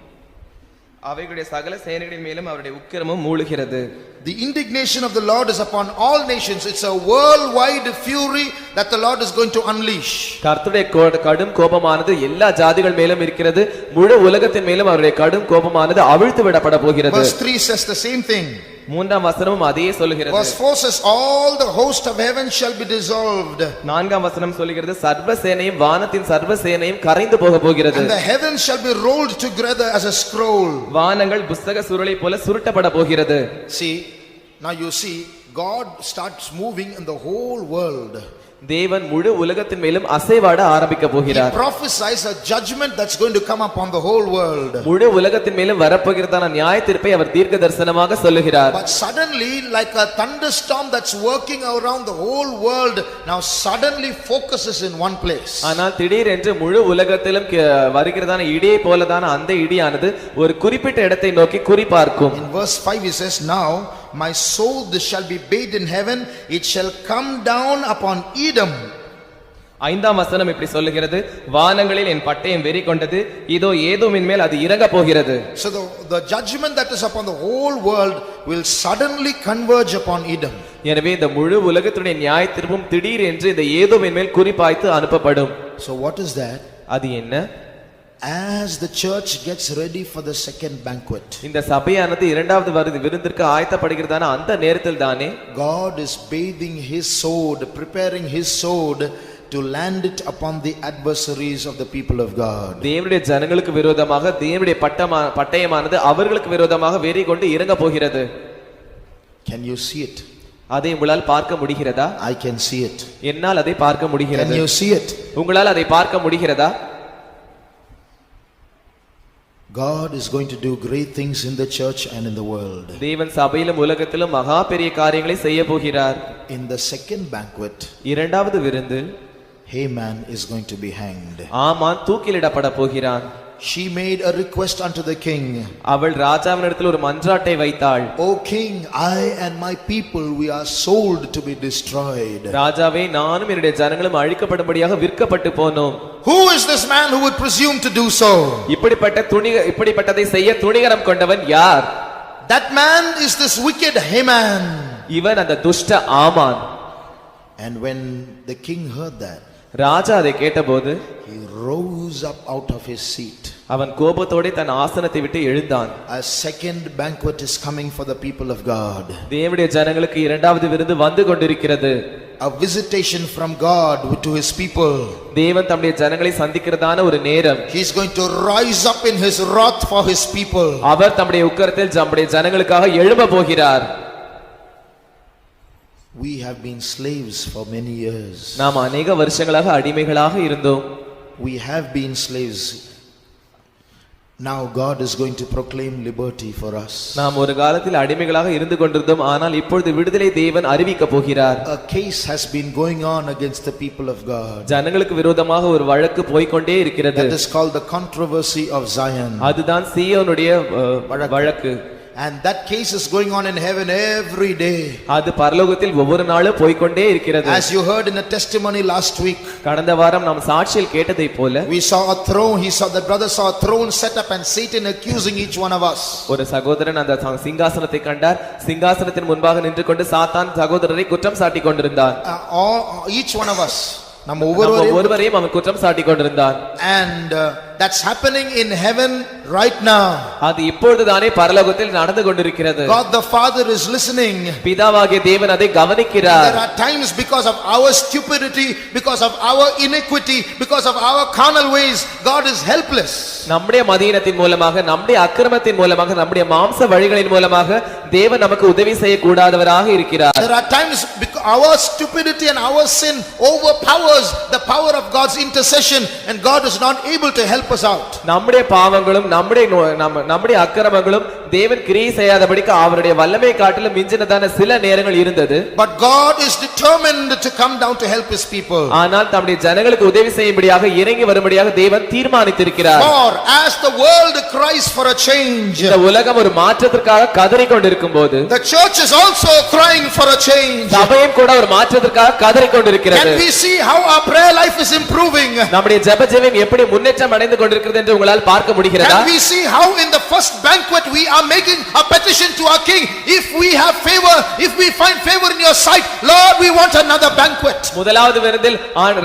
அவைகளுடைய சகல சேனைகளின் மேலும் அவருடைய உக்கிரமும் மூழுகிறது. The indignation of the Lord is upon all nations. It's a worldwide fury that the Lord is going to unleash. கர்த்தருடைய கடும் கோபமானது எல்லா ஜாதிகள் மேலும் இருக்கிறது. முழு உலகத்தின் மேலும் அவருடைய கடும் கோபமானது அவிழ்த்து விடப்பட போகிறது. Verse 3 says the same thing. மூன்றாம் வசனமும் அதையே சொல்லுகிறது. Verse 4 says, all the host of heaven shall be dissolved. நான்காம் வசனம் சொல்லுகிறது, சர்வ சேனையும் வானத்தின் சர்வ சேனையும் கரைந்து போக போகிறது. And the heavens shall be rolled together as a scroll. வானங்கள் புஸ்தக சுருளை போல சுருட்டப்பட போகிறது. See, now you see, God starts moving in the whole world. தேவன் முழு உலகத்தின் மேலும் அசைவாட ஆரம்பிக்க He போகிறார். prophesies a judgment that's going to come upon the whole world. முழு உலகத்தின் மேலும் வரப்போகிறதான நியாயத்தீர்ப்பை அவர் தீர்க்க தரிசனமாக சொல்லுகிறார். But suddenly, like a thunderstorm that's working around the whole world, now suddenly focuses in one place. ஆனால் திடீரென்று முழு உலகத்திலும் வருகிறதான இடியை போலதான அந்த இடியானது ஒரு குறிப்பிட்ட இடத்தை நோக்கி குறிப்பார்க்கும். In verse 5 he says, now my soul shall be bathed in heaven, it shall come down upon Edom. ஐந்தாம் வசனம் இப்படி சொல்லுகிறது, வானங்களில் என் பட்டயம் வெறி கொண்டது, இதோ ஏதோமின் மேல் அது இறங்க போகிறது. So the judgment that is upon the whole world will suddenly converge upon Edom. எனவே இந்த முழு உலகத்துடைய நியாயத்தீர்ப்பும் திடீரென்று இந்த ஏதோமின் மேல் குறிப்பாய்த்து அனுப்பப்படும். So what is that? அது என்ன? As the church gets ready for the second banquet, இந்த சபையானது இரண்டாவது விருந்திற்கு ஆயத்தப்படுகிறதான அந்த நேரத்தில் தானே God is bathing his sword, preparing his sword to land it upon the adversaries of the people of God. தேவனுடைய ஜனங்களுக்கு விரோதமாக தேவனுடைய பட்டயமானது அவர்களுக்கு விரோதமாக வெறி கொண்டு இறங்க போகிறது. Can you see it? அதை உங்களால் பார்க்க முடிகிறதா? I can see it. என்னால் அதை பார்க்க முடிகிறது. Can you see it? உங்களால் அதை பார்க்க முடிகிறதா? God is going to do great things in the church and in the world. தேவன் சபையிலும் உலகத்திலும் மகா பெரிய காரியங்களை செய்ய போகிறார். In the second banquet, இரண்டாவது விருந்தில் Haman is going to be hanged. ஆமான் தூக்கிலிடப்பட போகிறான். She made a request unto the king. அவள் ராஜாவினிடத்தில் ஒரு மன்றாட்டை வைத்தாள். O king, I and my people, we are sold to be destroyed. ராஜாவே, நானும் என்னுடைய ஜனங்களும் அழிக்கப்படும்படியாக விற்கப்பட்டு போனோம். Who is this man who would presume to do so? இப்படிப்பட்டதை செய்ய துணிகரம் கொண்டவன் யார்? That man is this wicked Haman. இவன் அந்த துஷ்ட ஆமான். And when the king heard that, ராஜா அதை கேட்டபோது he rose up out of his seat. அவன் கோபத்தோட தன் ஆசனத்தை விட்டு எழுந்தான். A second banquet is coming for the people of God. தேவனுடைய ஜனங்களுக்கு இரண்டாவது விருந்து வந்து கொண்டிருக்கிறது. A visitation from God to his people. தேவன் தம்முடைய ஜனங்களை சந்திக்கிறதான ஒரு நேரம். He is going to rise up in his wrath for his people. அவர் தம்முடைய உக்கிரத்தில் தம்முடைய ஜனங்களுக்காக எழும்ப போகிறார். We have been slaves for many years. நாம் अनेक வருஷங்களாக அடிமைகளாக இருந்தோம். We have been slaves. Now God is going to proclaim liberty for us. நாம் ஒரு காலத்தில் அடிமைகளாக இருந்து கொண்டிருந்தோம், ஆனால் இப்பொழுது விடுதலை தேவன் அறிவிக்க போகிறார். A case has been going on against the people of God. ஜனங்களுக்கு விரோதமாக ஒரு வழக்கு போய்க்கொண்டே இருக்கிறது. That is called the controversy of Zion. அதுதான் சீயோனுடைய வழக்கு. And that case is going on in heaven every day. அது பரலோகத்தில் ஒவ்வொரு நாளும் போய்க்கொண்டே இருக்கிறது. As you heard in the testimony last week, கடந்த வாரம் நாம் சாட்சியில் கேட்டதை போல we saw a throne. The brother saw a throne set up and Satan accusing each one of us. ஒரு சகோதரன் அந்த சிங்காசனத்தை கண்டார். சிங்காசனத்தின் முன்பாக நின்று கொண்டு சாத்தான் சகோதரரை குற்றம் சாட்டி கொண்டிருந்தான். Each one of us. நம்ம ஒவ்வொருவரையும் அவன் குற்றம் சாட்டி கொண்டிருந்தான். And that's happening in heaven right now. அது இப்பொழுதுதானே பரலோகத்தில் நடந்து கொண்டிருக்கிறது. God the Father is listening. பிதாவாகிய தேவன் அதை கவனிக்கிறார். There are times because of our stupidity, because of our iniquity, because of our carnal ways, God is helpless. நம்முடைய மதீனத்தின் மூலமாக, நம்முடைய அக்கிரமத்தின் மூலமாக, நம்முடைய மாம்ச வழிகளின் மூலமாக தேவன் நமக்கு உதவி செய்ய கூடாதவராக இருக்கிறார். There are times our stupidity and our sin overpowers the power of God's intercession and God is not able to help us out. நம்முடைய பாவங்களும் நம்முடைய அக்கிரமங்களும் தேவன் கிரியை செய்யாதபடிக்கு அவருடைய வல்லமை காட்டிலும் மிஞ்சினதான சில நேரங்கள் இருந்தது. But God is determined to come down to help his people. ஆனால் தம்முடைய ஜனங்களுக்கு உதவி செய்யும்படியாக இறங்கி வரும்படியாக தேவன் தீர்மானித்திருக்கிறார். For as the world cries for a change, இந்த உலகம் ஒரு மாற்றத்திற்காக கதறிக் கொண்டிருக்கும்போது the church is also crying for a change. சபையும் கூட ஒரு மாற்றத்திற்காக கதறிக் கொண்டிருக்கிறது. Can we see how our prayer life is improving? நம்முடைய ஜெபம் எப்படி முன்னேற்றம் அடைந்து கொண்டிருக்கிறது என்று உங்களால் பார்க்க முடிகிறதா? Can we see how in the first banquet we are are making a petition to our king. If we have favor, if we find favor in your sight, Lord, we want another banquet. முதலாவது விருந்தில்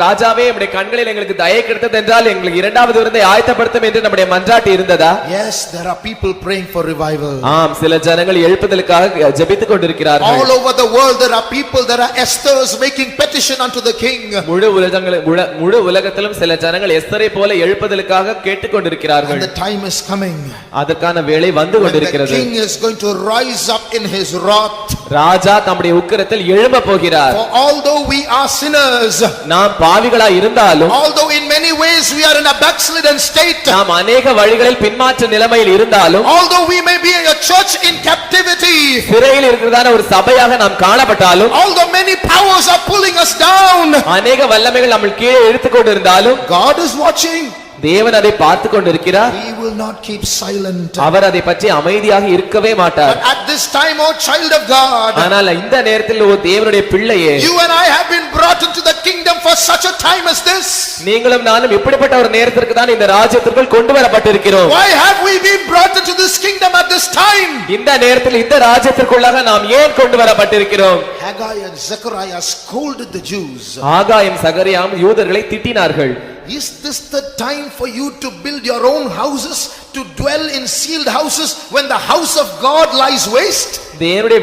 ராஜாவே நம்முடைய கண்களில் எங்களுக்கு தயை கிடைத்தது என்றால் எங்களுக்கு இரண்டாவது விருந்தை ஆயத்தப்படுத்தும் என்று நம்முடைய மன்றாட்டு இருந்ததா? Yes, there are people praying for revival. ஆம், சில ஜனங்கள் எழுப்புதலுக்காக ஜெபித்துக் கொண்டிருக்கிறார்கள். All over the world there are people, there are Esthers making petition unto the king. முழு உலகத்திலும் சில ஜனங்கள் எஸ்தரை போல எழுப்புதலுக்காக கேட்டுக்கொண்டிருக்கிறார்கள். And the time is coming. அதற்கான வேளை வந்து கொண்டிருக்கிறது. The king is going to rise up in his wrath. ராஜா தம்முடைய உக்கிரத்தில் எழும்ப போகிறார். For although we are sinners, நாம் பாவிகளாய் இருந்தாலும், although in many ways we are in a backslidden state, நாம் अनेक வழிகளில் பின்மாற்ற நிலைமையில் இருந்தாலும், although we may be a church in captivity, சிறையில் இருக்கிறதான ஒரு சபையாக நாம் காணப்பட்டாலும், although many powers are pulling us down, अनेक வல்லமைகள் நம்மை கீழே இழுத்துக் கொண்டிருந்தாலும், God is watching. தேவன் அதை பார்த்துக் கொண்டிருக்கிறார். He will not keep silent. அவர் அதை பற்றி அமைதியாக இருக்கவே மாட்டார். But at this time, O child of God, ஆனால் இந்த நேரத்தில் ஓ தேவனுடைய பிள்ளையே, you and I have been brought into the kingdom for such a time as this. நீங்களும் நானும் இப்படிப்பட்ட ஒரு நேரத்திற்கு தான் இந்த ராஜ்யத்திற்குள் கொண்டு வரப்பட்டிருக்கிறோம். Why have we been brought into this kingdom at this time? இந்த நேரத்தில் இந்த ராஜ்யத்திற்குள்ளாக நாம் ஏன் கொண்டு வரப்பட்டிருக்கிறோம்? Haggai and Zechariah scolded the Jews. ஆகாயும் சகரியாவும் யூதர்களை திட்டினார்கள். Is this the time for you to build your own houses, to dwell in sealed houses when the house of God lies waste? தேவனுடைய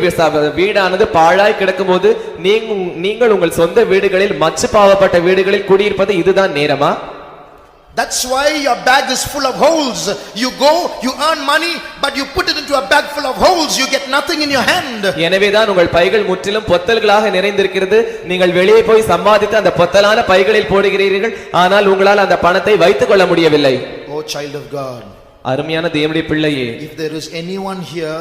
வீடானது பாழாய் கிடக்கும்போது நீங்கள் உங்கள் சொந்த வீடுகளில் மச்சு பாவப்பட்ட வீடுகளில் குடியிருப்பது இதுதான் நேரமா? That's why your bag is full of holes. You go, you earn money, but you put it into a bag full of holes. You get nothing in your hand. எனவேதான் உங்கள் பைகள் முற்றிலும் பொத்தல்களாக நிறைந்திருக்கிறது. நீங்கள் வெளியே போய் சம்பாதித்து அந்த பொத்தலான பைகளில் போடுகிறீர்கள். ஆனால் உங்களால் அந்த பணத்தை வைத்துக் கொள்ள முடியவில்லை. Oh child of God, அருமையான தேவனுடைய பிள்ளையே, if there is anyone here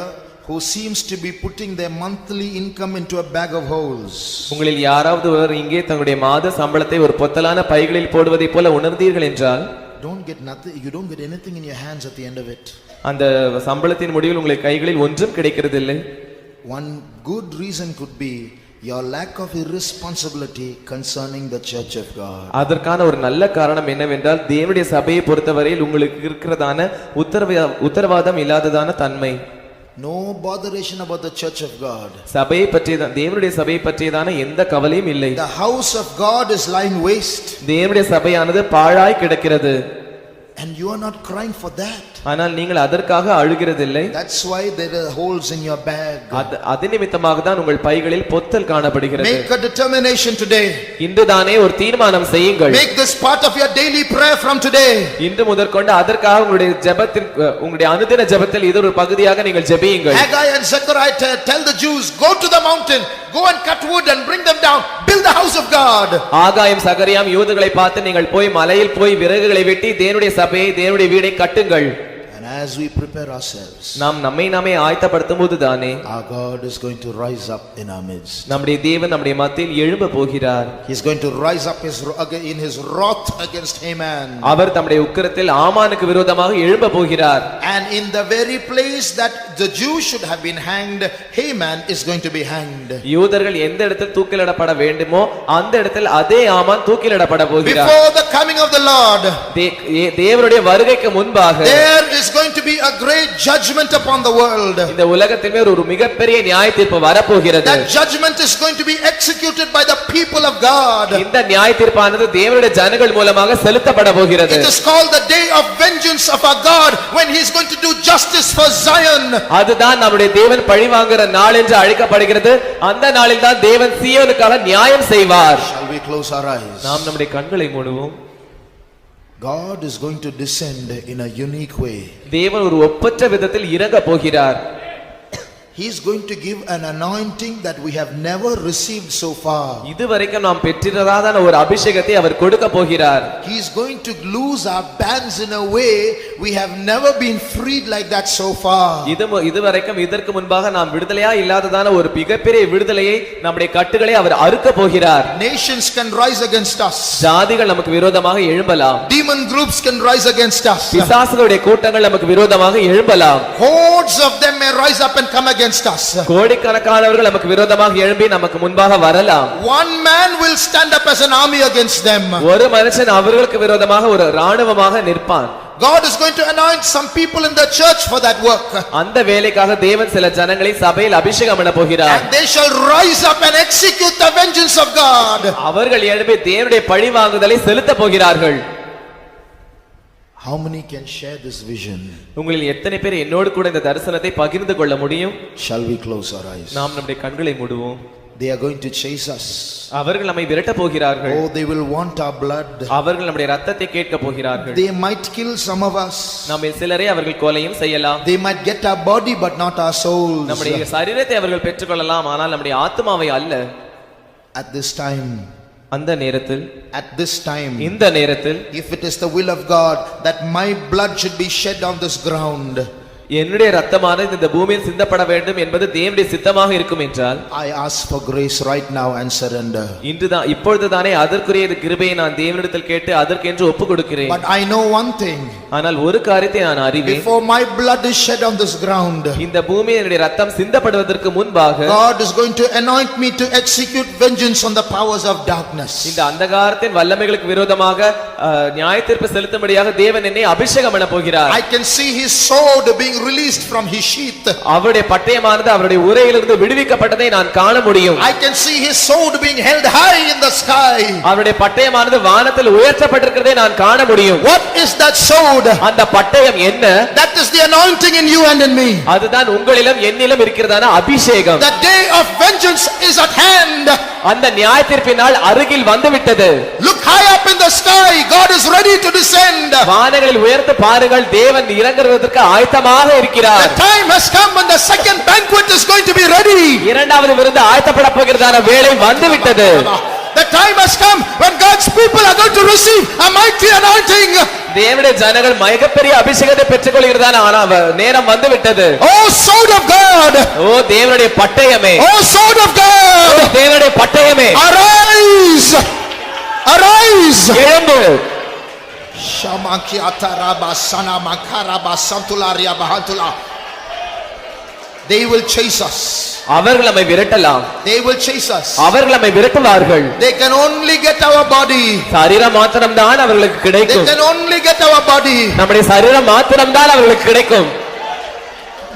who seems to be putting their monthly income into a bag of holes, உங்களில் யாராவது ஒருவர் இங்கே தங்களுடைய மாத சம்பளத்தை ஒரு பொத்தலான பைகளில் போடுவதை போல உணர்ந்தீர்கள் என்றால், you don't get anything in your hands at the end of it. அந்த சம்பளத்தின் முடிவில் உங்கள் கைகளில் ஒன்றும் கிடைக்கிறதில்லை. One good reason could be your lack of irresponsibility concerning the church of God. அதற்கான ஒரு நல்ல காரணம் என்னவென்றால் தேவனுடைய சபையை பொறுத்தவரையில் உங்களுக்கு இருக்கிறதான உத்தரவாதம் இல்லாததான தன்மை. No botheration about the church of God. சபையை பற்றியதான தேவனுடைய சபையை பற்றியதான எந்த கவலையும் இல்லை. The house of God is lying waste. தேவனுடைய சபையானது பாழாய் கிடக்கிறது. And you are not crying for that. ஆனால் நீங்கள் அதற்காக அழுகிறதில்லை. That's why there are holes in your bag. அது நிமித்தமாக தான் உங்கள் பைகளில் பொத்தல் காணப்படுகிறது. Make a determination today. இன்று தானே ஒரு தீர்மானம் செய்யுங்கள். Make this part of your daily prayer from today. இன்று முதற்கொண்டு அதற்காக உங்களுடைய ஜெபத்தில் உங்களுடைய அனுதின ஜெபத்தில் இது ஒரு பகுதியாக நீங்கள் ஜெபியுங்கள். Haggai and Zechariah tell the Jews, go to the mountain, go and cut wood and bring them down, build the house of God. ஆகாயும் சகரியாம் யூதர்களை பார்த்து நீங்கள் போய் மலையில் போய் விறகுகளை வெட்டி தேவனுடைய சபையை தேவனுடைய வீடை கட்டுங்கள். As we prepare ourselves, நாம் நம்மை நாமே ஆயத்தப்படுத்தும்போது தானே our God is going to rise up in our midst. நம்முடைய தேவன் நம்முடைய மத்தியில் எழும்ப போகிறார். He is going to rise up in his wrath against Haman. அவர் தம்முடைய உக்கிரத்தில் ஆமானுக்கு விரோதமாக எழும்ப போகிறார். And in the very place that the Jews should have been hanged, Haman is going to be hanged. யூதர்கள் எந்த இடத்தில் தூக்கிலிடப்பட வேண்டுமோ அந்த இடத்தில் அதே ஆமான் தூக்கிலிடப்பட போகிறார். Before the coming of the Lord, தேவனுடைய வருகைக்கு முன்பாக there is going to be a great judgment upon the world. இந்த உலகத்தில் மேல் ஒரு மிகப்பெரிய நியாயத்தீர்ப்பு வரப்போகிறது. That judgment is going to be executed by the people of God. இந்த நியாயத்தீர்ப்பானது தேவனுடைய ஜனங்கள் மூலமாக செலுத்தப்பட போகிறது. It is called the day of vengeance of our God, when he is going to do justice for Zion. அதுதான் நம்முடைய தேவன் பழிவாங்குற நாள் என்று அழைக்கப்படுகிறது. அந்த நாளில் தான் தேவன் சீயோனுக்காக நியாயம் செய்வார். Shall we close our eyes? நாம் நம்முடைய கண்களை மூடுவோம். God is going to descend in a unique way. தேவன் ஒரு ஒப்பற்ற விதத்தில் இறங்க போகிறார். He is going to give an anointing that we have never received so far. இதுவரைக்கும் நாம் பெற்றிராத ஒரு அபிஷேகத்தை அவர் கொடுக்க போகிறார். He is going to loose our bands in a way we have never been freed like that so far. இதுவரைக்கும் இதற்கு முன்பாக நாம் விடுதலையா இல்லாததான ஒரு மிகப்பெரிய விடுதலையை நம்முடைய கட்டுகளை அவர் அறுக்க போகிறார். Nations can rise against us. ஜாதிகள் நமக்கு விரோதமாக எழும்பலாம். Demon groups can rise against us. பிசாசுகளுடைய கூட்டங்கள் நமக்கு விரோதமாக எழும்பலாம். Hordes of them may rise up and come against against us. கோடிக்கணக்கானவர்கள் நமக்கு விரோதமாக எழும்பி நமக்கு முன்பாக வரலாம். One man will stand up as an army against them. ஒரு மனுஷன் அவர்களுக்கு விரோதமாக ஒரு ராணுவமாக நிற்பான். God is going to anoint some people in the church for that work. அந்த வேலைக்காக தேவன் சில ஜனங்களை சபையில் அபிஷேகம் பண்ண போகிறார். And they shall rise up and execute the vengeance of God. அவர்கள் எழும்பி தேவனுடைய பழிவாங்குதலை செலுத்த போகிறார்கள். How many can share this vision? உங்களில் எத்தனை பேர் என்னோடு கூட இந்த தரிசனத்தை பகிர்ந்து கொள்ள முடியும்? Shall we close our eyes? நாம் நம்முடைய கண்களை மூடுவோம். They are going to chase us. அவர்கள் நம்மை விரட்ட போகிறார்கள். Oh, they will want our blood. அவர்கள் நம்முடைய இரத்தத்தை கேட்க போகிறார்கள். They might kill some of us. நம்மில் சிலரை அவர்கள் கொலையும் செய்யலாம். They might get our body but not our souls. நம்முடைய சரீரத்தை அவர்கள் பெற்றுக்கொள்ளலாம், ஆனால் நம்முடைய ஆத்மாவை அல்ல. At this time, அந்த நேரத்தில், at this time, இந்த நேரத்தில், if it is the will of God that my blood should be shed on this ground, என்னுடைய ரத்தமானது இந்த பூமியில் சிந்தப்பட வேண்டும் என்பது தேவனுடைய சித்தமாக இருக்கும் என்றால், I ask for grace right now and surrender. இன்றுதான் இப்பொழுதுதானே அதற்குரிய கிருபையை நான் தேவனிடத்தில் கேட்டு அதற்கென்று ஒப்புக் கொடுக்கிறேன். But I know one thing. ஆனால் ஒரு காரியத்தை நான் அறிவேன். Before my blood is shed on this ground, இந்த பூமியில் என்னுடைய ரத்தம் சிந்தப்படுவதற்கு முன்பாக God is going to anoint me to execute vengeance on the powers of darkness. இந்த அந்தகாரத்தின் வல்லமைகளுக்கு விரோதமாக நியாயத்தீர்ப்பு செலுத்தும்படியாக தேவன் என்னை அபிஷேகம் பண்ண போகிறார். I can see his sword being released from his sheath. அவருடைய பட்டயமானது அவருடைய உரையிலிருந்து விடுவிக்கப்பட்டதை நான் காண முடியும். I can see his sword being held high in the sky. அவருடைய பட்டயமானது வானத்தில் உயர்த்தப்பட்டிருக்கிறதை நான் காண முடியும். What is that sword? அந்த பட்டயம் என்ன? That is the anointing in you and in me. அதுதான் உங்களிலும் என்னிலும் இருக்கிறதான அபிஷேகம். The day of vengeance is at hand. அந்த நியாயத்தீர்ப்பினால் அருகில் வந்துவிட்டது. Look high up in the sky. God is ready to descend. வானங்களில் உயர்ந்து பாருங்கள், தேவன் இறங்குவதற்கு ஆயத்தமாக இருக்கிறார். The time has come when the second banquet is going to be ready. இரண்டாவது விருந்து ஆயத்தப்பட போகிறதான வேளை வந்துவிட்டது. The time has come when God's people are going to receive a mighty anointing. தேவனுடைய ஜனங்கள் மிகப்பெரிய அபிஷேகத்தை பெற்றுக்கொள்கிறதான நேரம் வந்துவிட்டது. Oh sword of God. ஓ தேவனுடைய பட்டயமே. Oh sword of God. தேவனுடைய பட்டயமே. Arise. Arise. எழும்பு. Shamaki ataraba sana makaraba santularia bahantula. They will chase us. அவர்கள் நம்மை விரட்டலாம். They will chase us. அவர்கள் நம்மை விரட்டுவார்கள். They can only get our body. சரீரம் மாத்திரம் தான் அவர்களுக்கு They கிடைக்கும். can only get our body. நம்முடைய சரீரம் மாத்திரம் தான் அவர்களுக்கு கிடைக்கும்.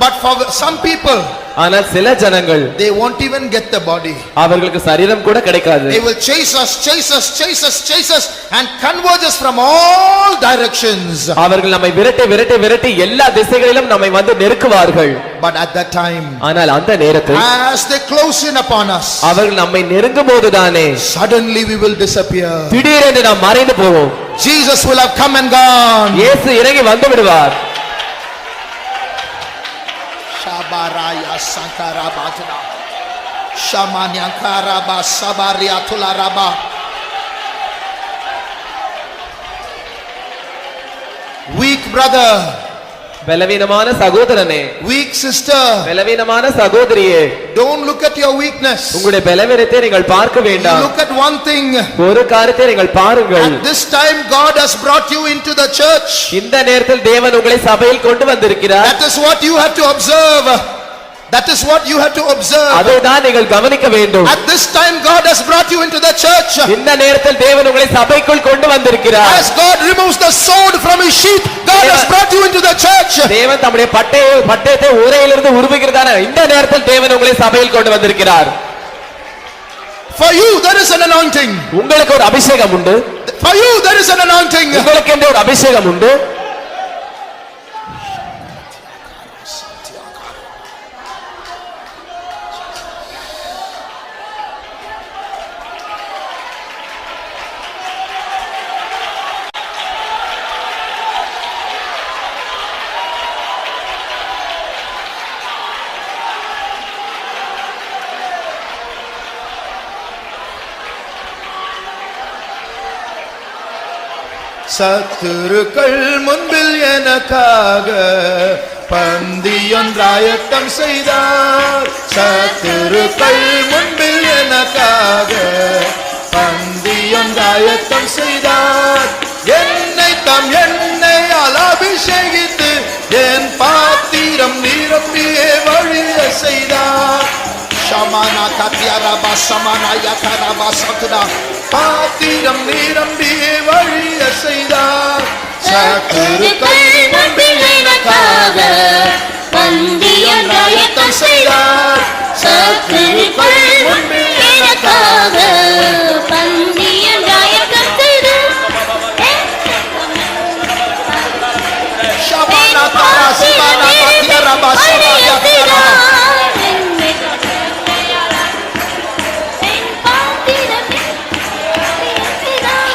But for some people, ஆனால் சில ஜனங்கள் they won't even get the body. அவர்களுக்கு சரீரம் கூட கிடைக்காது. They will chase us, chase us, chase us, chase us and converge us from all directions. அவர்கள் நம்மை விரட்டி விரட்டி விரட்டி எல்லா திசைகளிலும் நம்மை வந்து நெருக்குவார்கள். But at that time, ஆனால் அந்த நேரத்தில் as they close in upon us, அவர்கள் நம்மை நெருங்கும் போதுதானே suddenly we will disappear. திடீரென்று நாம் மறைந்து போவோம். Jesus will have come and gone. இயேசு இறங்கி வந்து விடுவார். Shabaraya Sankara Batana Shamanyankara Basabaria Tularaba. Weak brother, பலவீனமான சகோதரனே, weak sister, பலவீனமான சகோதரியே, don't look at your weakness. உங்களுடைய பலவீனத்தை நீங்கள் பார்க்க You வேண்டாம். look at one thing. ஒரு காரியத்தை நீங்கள் பாருங்கள். At this time God has brought you into the church. இந்த நேரத்தில் தேவன் உங்களை சபையில் கொண்டு வந்திருக்கிறார். That is what you have to observe. That is what you have to observe. அதைதான் நீங்கள் கவனிக்க வேண்டும். At this time God has brought you into the church. இந்த நேரத்தில் தேவன் உங்களை சபைக்குள் கொண்டு வந்திருக்கிறார். As God removes the sword from his sheath, God has brought you into the church. தேவன் தம்முடைய பட்டயத்தை உரையிலிருந்து உருவுகிறதான இந்த நேரத்தில் தேவன் உங்களை சபையில் கொண்டு வந்திருக்கிறார். For you there is an anointing. உங்களுக்கு ஒரு அபிஷேகம் உண்டு. For you there is an anointing. உங்களுக்கு என்று ஒரு அபிஷேகம் உண்டு. சத்துருக்கள் முன்பில் எனக்காக பந்தியொன்றாயத்தம் செய்தார். சத்துருக்கள் முன்பில் எனக்காக பந்தியொன்றாயத்தம் செய்தார். என்னை தம் எண்ணெயால் அபிஷேகித்து என் பாத்திரம் நிரம்பியே வழியை செய்தார். ஷமானா கத்தியாரபா சமானா யகரபா சத்துடா பாத்திரம் நிரம்பி வழிய செய்தார். சத்துருக்கள் முன்பில் எனக்காக பந்தியொன்றாயத்தம் செய்தார். சத்துருக்கள் முன்பில் எனக்காக பந்தியொன்றாயத்தம் செய்தார். ஷமானா தாரா சிமானா கத்தியாரபா சமானா யகரபா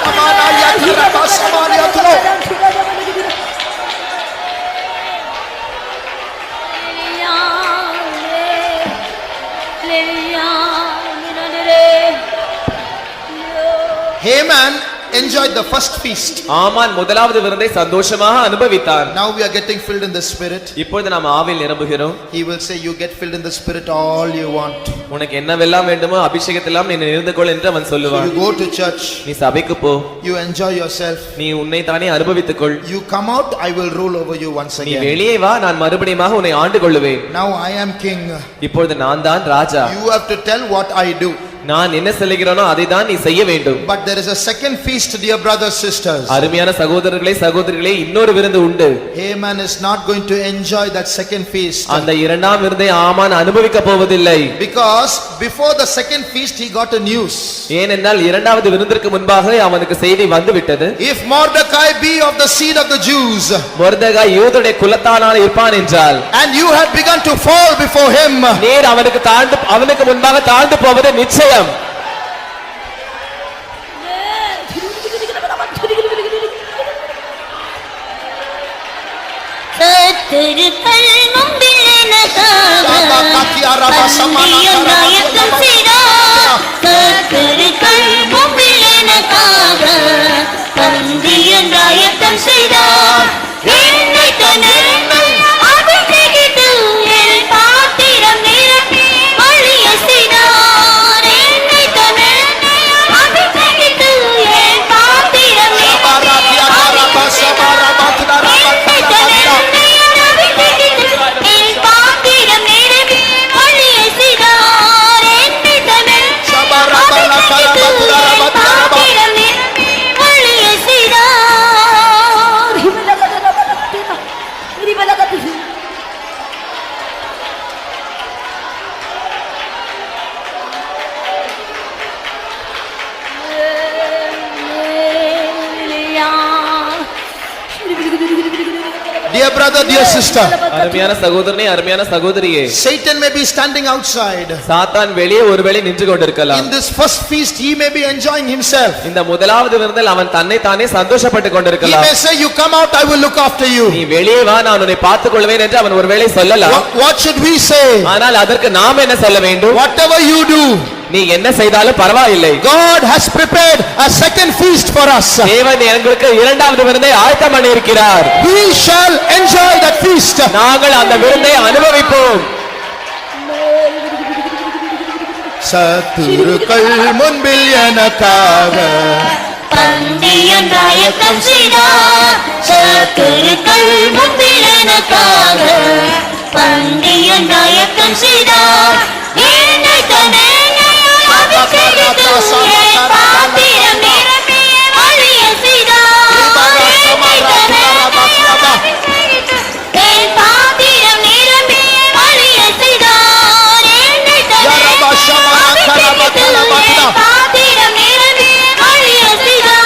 சமானா யகரபா சமானா யகரபா. Haman enjoyed the first feast. ஆமான் முதலாவது விருந்தை சந்தோஷமாக அனுபவித்தான். Now we are getting filled in the spirit. இப்பொழுது நாம் ஆவியில் நிரம்புகிறோம். He will say, you get filled in the spirit all you want. உனக்கு என்னவெல்லாம் வேண்டுமோ அபிஷேகத்தெல்லாம் நீ நிறந்து கொள் என்று அவன் சொல்லுவான். You go to church. நீ சபைக்கு போ. You enjoy yourself. நீ உன்னை தானே அனுபவித்துக் கொள். You come out, I will rule over you once நீ again. வெளியே வா, நான் மறுபடியும் உன்னை ஆண்டு கொள்ளுவேன். Now I am king. இப்பொழுது நான் தான் ராஜா. You have to tell what I do. நான் என்ன சொல்லுகிறேனோ அதை தான் நீ செய்ய வேண்டும். But there is a second feast, dear brothers, sisters. அருமையான சகோதரர்களே சகோதரிகளே, இன்னொரு விருந்து உண்டு. Haman is not going to enjoy that second feast. அந்த இரண்டாம் விருந்தை ஆமான் அனுபவிக்க போவதில்லை. Because before the second feast he got a news. ஏனென்றால் இரண்டாவது விருந்திற்கு முன்பாக அவனுக்கு செய்தி வந்துவிட்டது. If Mordecai be of the seed of the Jews, மொர்தெகாய் யூதருடைய குலத்தானாக இருப்பான் என்றால், and you had begun to fall before him, நீர் அவனுக்கு முன்பாக தாழ்ந்து போவது நிச்சயம். சத்துருக்கள் முன்பில் எனக்காக பந்தியொன்றாயத்தம் செய்தார். சத்துருக்கள் முன்பில் எனக்காக பந்தியொன்றாயத்தம் செய்தார். என்னை தன்னை அபிஷேகித்து என் பாத்திரம் நிரப்பி வழிய செய்தார். என்னை தன்னை அபிஷேகித்து என் பாத்திரம் நிரப்பி dear brother, dear sister, அருமையான சகோதரனே அருமையான சகோதரியே, Satan may be standing outside. சாத்தான் வெளியே ஒருவேளை நின்று கொண்டிருக்கலாம். In this first feast he may be enjoying himself. இந்த முதலாவது விருந்தில் அவன் தன்னை தானே சந்தோஷப்பட்டு He கொண்டிருக்கலாம். may say, you come out, I will look after you. நீ வெளியே வா, நான் உன்னை பார்த்துக் கொள்வேன் என்று அவன் ஒருவேளை சொல்லலாம். What should we say? ஆனால் அதற்கு நாம் என்ன சொல்ல வேண்டும்? Whatever you do, நீ என்ன செய்தாலும் பரவாயில்லை. God has prepared a second feast for us. தேவன் எங்களுக்கு இரண்டாவது விருந்தை ஆயத்தம் பண்ணி இருக்கிறார். We shall enjoy that feast. நாங்கள் அந்த விருந்தை அனுபவிப்போம். சத்துருக்கள் முன்பில் எனக்காக பந்தியொன்றாயத்தம் செய்தார். சத்துருக்கள் முன்பில் எனக்காக பந்தியொன்றாயத்தம் செய்தார். என்னை தன்னை அபிஷேகித்து என் பாத்திரம் நிரப்பி வழிய செய்தார். என்னை தன்னை அபிஷேகித்து என் பாத்திரம் நிரப்பி வழிய செய்தார். என்னை தன்னை அபிஷேகித்து என் பாத்திரம் நிரப்பி வழிய செய்தார்.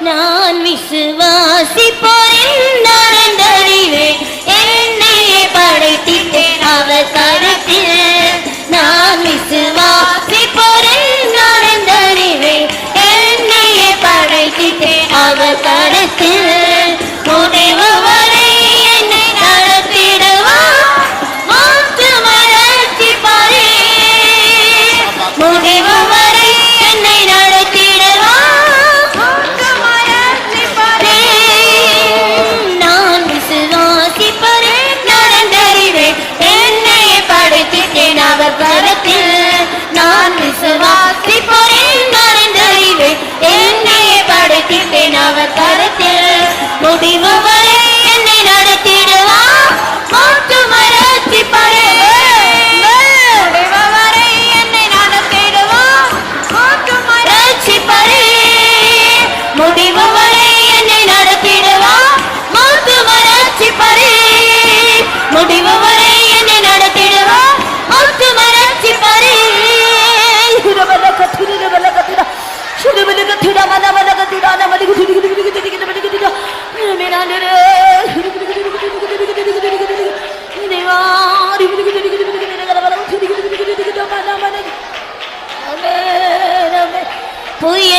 நான் விசுவாசிப்போரின் நடந்தறிவேன் என்னையே படைத்திட்டேன் அவர் கருத்தில் நான் விசுவாசிப்போரின் நடந்தறிவேன் என்னையே படைத்திட்டேன் அவர் கருத்தில் முடிவு வரை என்னை நடத்திடுவார் மாற்று மலர்ச்சி பாரே முடிவு வரை என்னை நடத்திடுவார் மாற்று மலர்ச்சி பாரே நான் விசுவாசிப்பேன் நடந்தறிவேன் என்னையே படைத்திட்டேன் அவர் கருத்தில் நான் விசுவாசிப்பேன் நடந்தறிவேன் என்னையே படைத்திட்டேன் அவர் கருத்தில் முடிவு வரை என்னை நடத்திடுவார் மாற்று மலர்ச்சி பாரே முடிவு வரை என்னை நடத்திடுவார் மாற்று மலர்ச்சி பாரே முடிவு வரை என்னை நடத்திடுவார் மாற்று மலர்ச்சி பாரே முடிவு வரை என்னை நடத்திடுவார் மாற்று மலர்ச்சி பாரே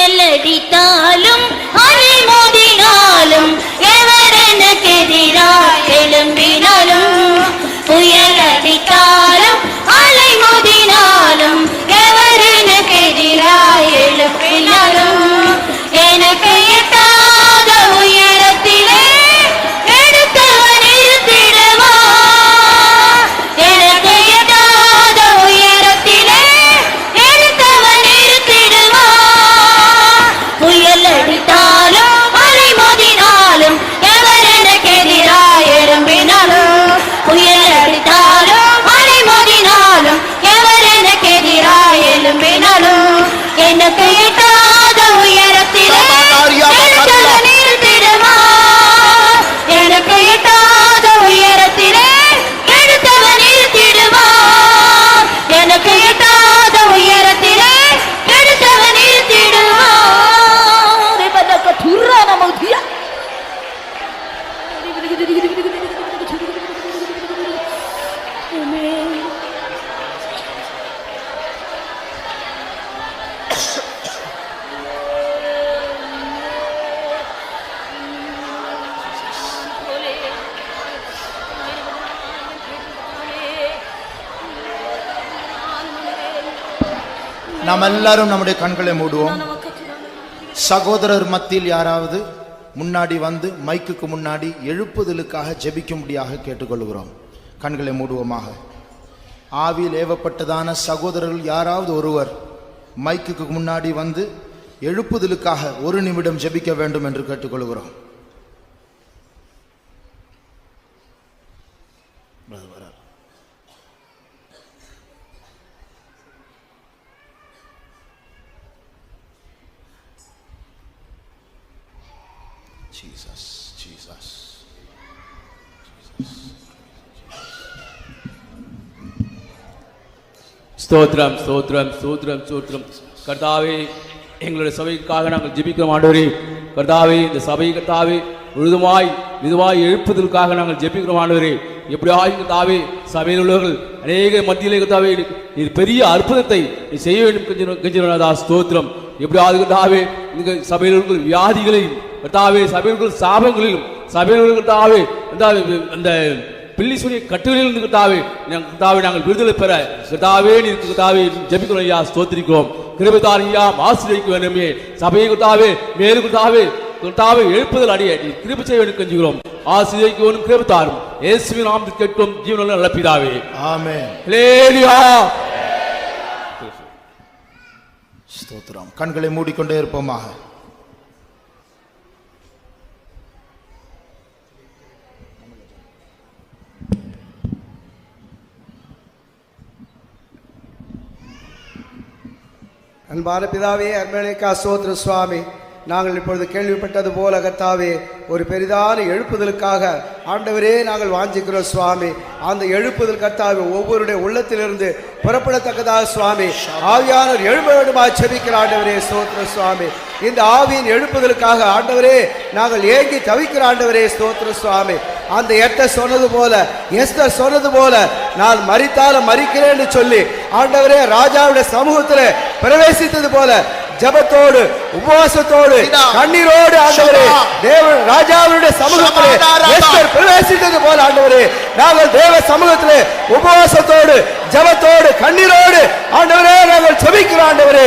புயலடித்தாலும் அலை மோதினாலும் எவர் எனக்கு எதிராய் எழும்பினாலும் புயலடித்தாலும் அலை மோதினாலும் எவர் எனக்கு எதிராய் எழும்பினாலும் எனக்கு எட்டாத உயரத்திலே எடுத்தவன் இருத்திடுவார் எனக்கு எட்டாத உயரத்திலே எடுத்தவன் இருத்திடுவார் புயலடித்தாலும் அலை மோதினாலும் எவர் எனக்கு எதிராய் எழும்பினாலும் புயலடித்தாலும் அலை மோதினாலும் எவர் எனக்கு எதிராய் எழும்பினாலும் எனக்கு எட்டாத உயரத்திலே எடுத்தவன் இருத்திடுவார் எனக்கு எட்டாத உயரத்திலே எடுத்தவன் இருத்திடுவார் எனக்கு எட்டாத உயரத்திலே எடுத்தவன் இருத்திடுவார் நாம் எல்லாரும் நம்முடைய கண்களை மூடுவோம். சகோதரர் மத்தியில் யாராவது முன்னாடி வந்து மைக்குக்கு முன்னாடி எழுப்புதலுக்காக ஜெபிக்கும்படியாக கேட்டுக்கொள்கிறோம். கண்களை மூடுவோமாக. ஆவியில் ஏவப்பட்டதான சகோதரர்கள் யாராவது ஒருவர் மைக்குக்கு முன்னாடி வந்து எழுப்புதலுக்காக ஒரு நிமிடம் ஜெபிக்க வேண்டும் என்று கேட்டுக்கொள்கிறோம். Jesus, Jesus. ஸ்தோத்திரம் ஸ்தோத்திரம் ஸ்தோத்திரம் ஸ்தோத்திரம். கர்த்தாவே, எங்களுடைய சபைக்காக நாங்கள் ஜெபிக்கிறோம் ஆண்டவரே. கர்த்தாவே, இந்த சபை கர்த்தாவே மெதுவாய் எழுப்புதலுக்காக நாங்கள் ஜெபிக்கிறோம் ஆண்டவரே. எப்படியாவது கர்த்தாவே சபையில் உள்ளவர்கள் அநேக மத்தியிலே கர்த்தாவே நீ பெரிய அற்புதத்தை நீ செய்ய வேண்டும் கெஞ்சினதா ஸ்தோத்திரம். எப்படியாவது கர்த்தாவே இந்த சபையில் உள்ள வியாதிகளையும் கர்த்தாவே சபையில் சாபங்களிலும் சபையில் கர்த்தாவே அந்த பில்லி சொல்லி கட்டுகளிலிருந்து கர்த்தாவே நாங்கள் விடுதலை பெற கர்த்தாவே நீ கர்த்தாவே ஜெபிக்கிறோம் ஐயா, ஸ்தோத்திரிக்கிறோம். கிருபை தாரும் ஐயா, ஆசீர்வதிக்க வேண்டுமே சபையை கர்த்தாவே மேலும் கர்த்தாவே எழுப்புதல் அடைய நீ கிருபை செய்ய வேண்டும் கெஞ்சுகிறோம். ஆசீர்வதிக்க வேண்டும், கிருபை தாரும். இயேசுவின் நாமத்தில் கேட்கிறோம் ஜீவனுள்ள நல்ல பிதாவே, ஆமென். ஹல்லேலூயா. ஸ்தோத்திரம். கண்களை மூடிக்கொண்டே இருப்போமாக. அன்பான பிதாவே, அருமையானவரே, ஸ்தோத்திர சுவாமி. நாங்கள் இப்பொழுது கேள்விப்பட்டது போல கர்த்தாவே ஒரு பெரிதான எழுப்புதலுக்காக ஆண்டவரே நாங்கள் வாஞ்சிக்கிறோம் சுவாமி. அந்த எழுப்புதல் கர்த்தாவே ஒவ்வொருடைய உள்ளத்திலிருந்து புறப்படத்தக்கதாக சுவாமி ஆவியானவர் எழும்ப வேண்டுமா ஜெபிக்கிற ஆண்டவரே, ஸ்தோத்திர சுவாமி. இந்த ஆவியின் எழுப்புதலுக்காக ஆண்டவரே நாங்கள் ஏங்கி தவிக்கிற ஆண்டவரே ஸ்தோத்திர சுவாமி. அந்த எஸ்தர் சொன்னது போல நான் மரித்தாலும் மரிக்கிறேன் என்று சொல்லி ஆண்டவரே ராஜாவுடைய சமூகத்தில் பிரவேசித்தது போல ஜபத்தோடு உபவாசத்தோடு கண்ணீரோடு ஆண்டவரே தேவன் ராஜாவுடைய சமூகத்திலே எஸ்தர் பிரவேசித்தது போல ஆண்டவரே நாங்கள் தேவ சமூகத்திலே உபவாசத்தோடு ஜபத்தோடு கண்ணீரோடு ஆண்டவரே நாங்கள் ஜெபிக்கிறோம் ஆண்டவரே.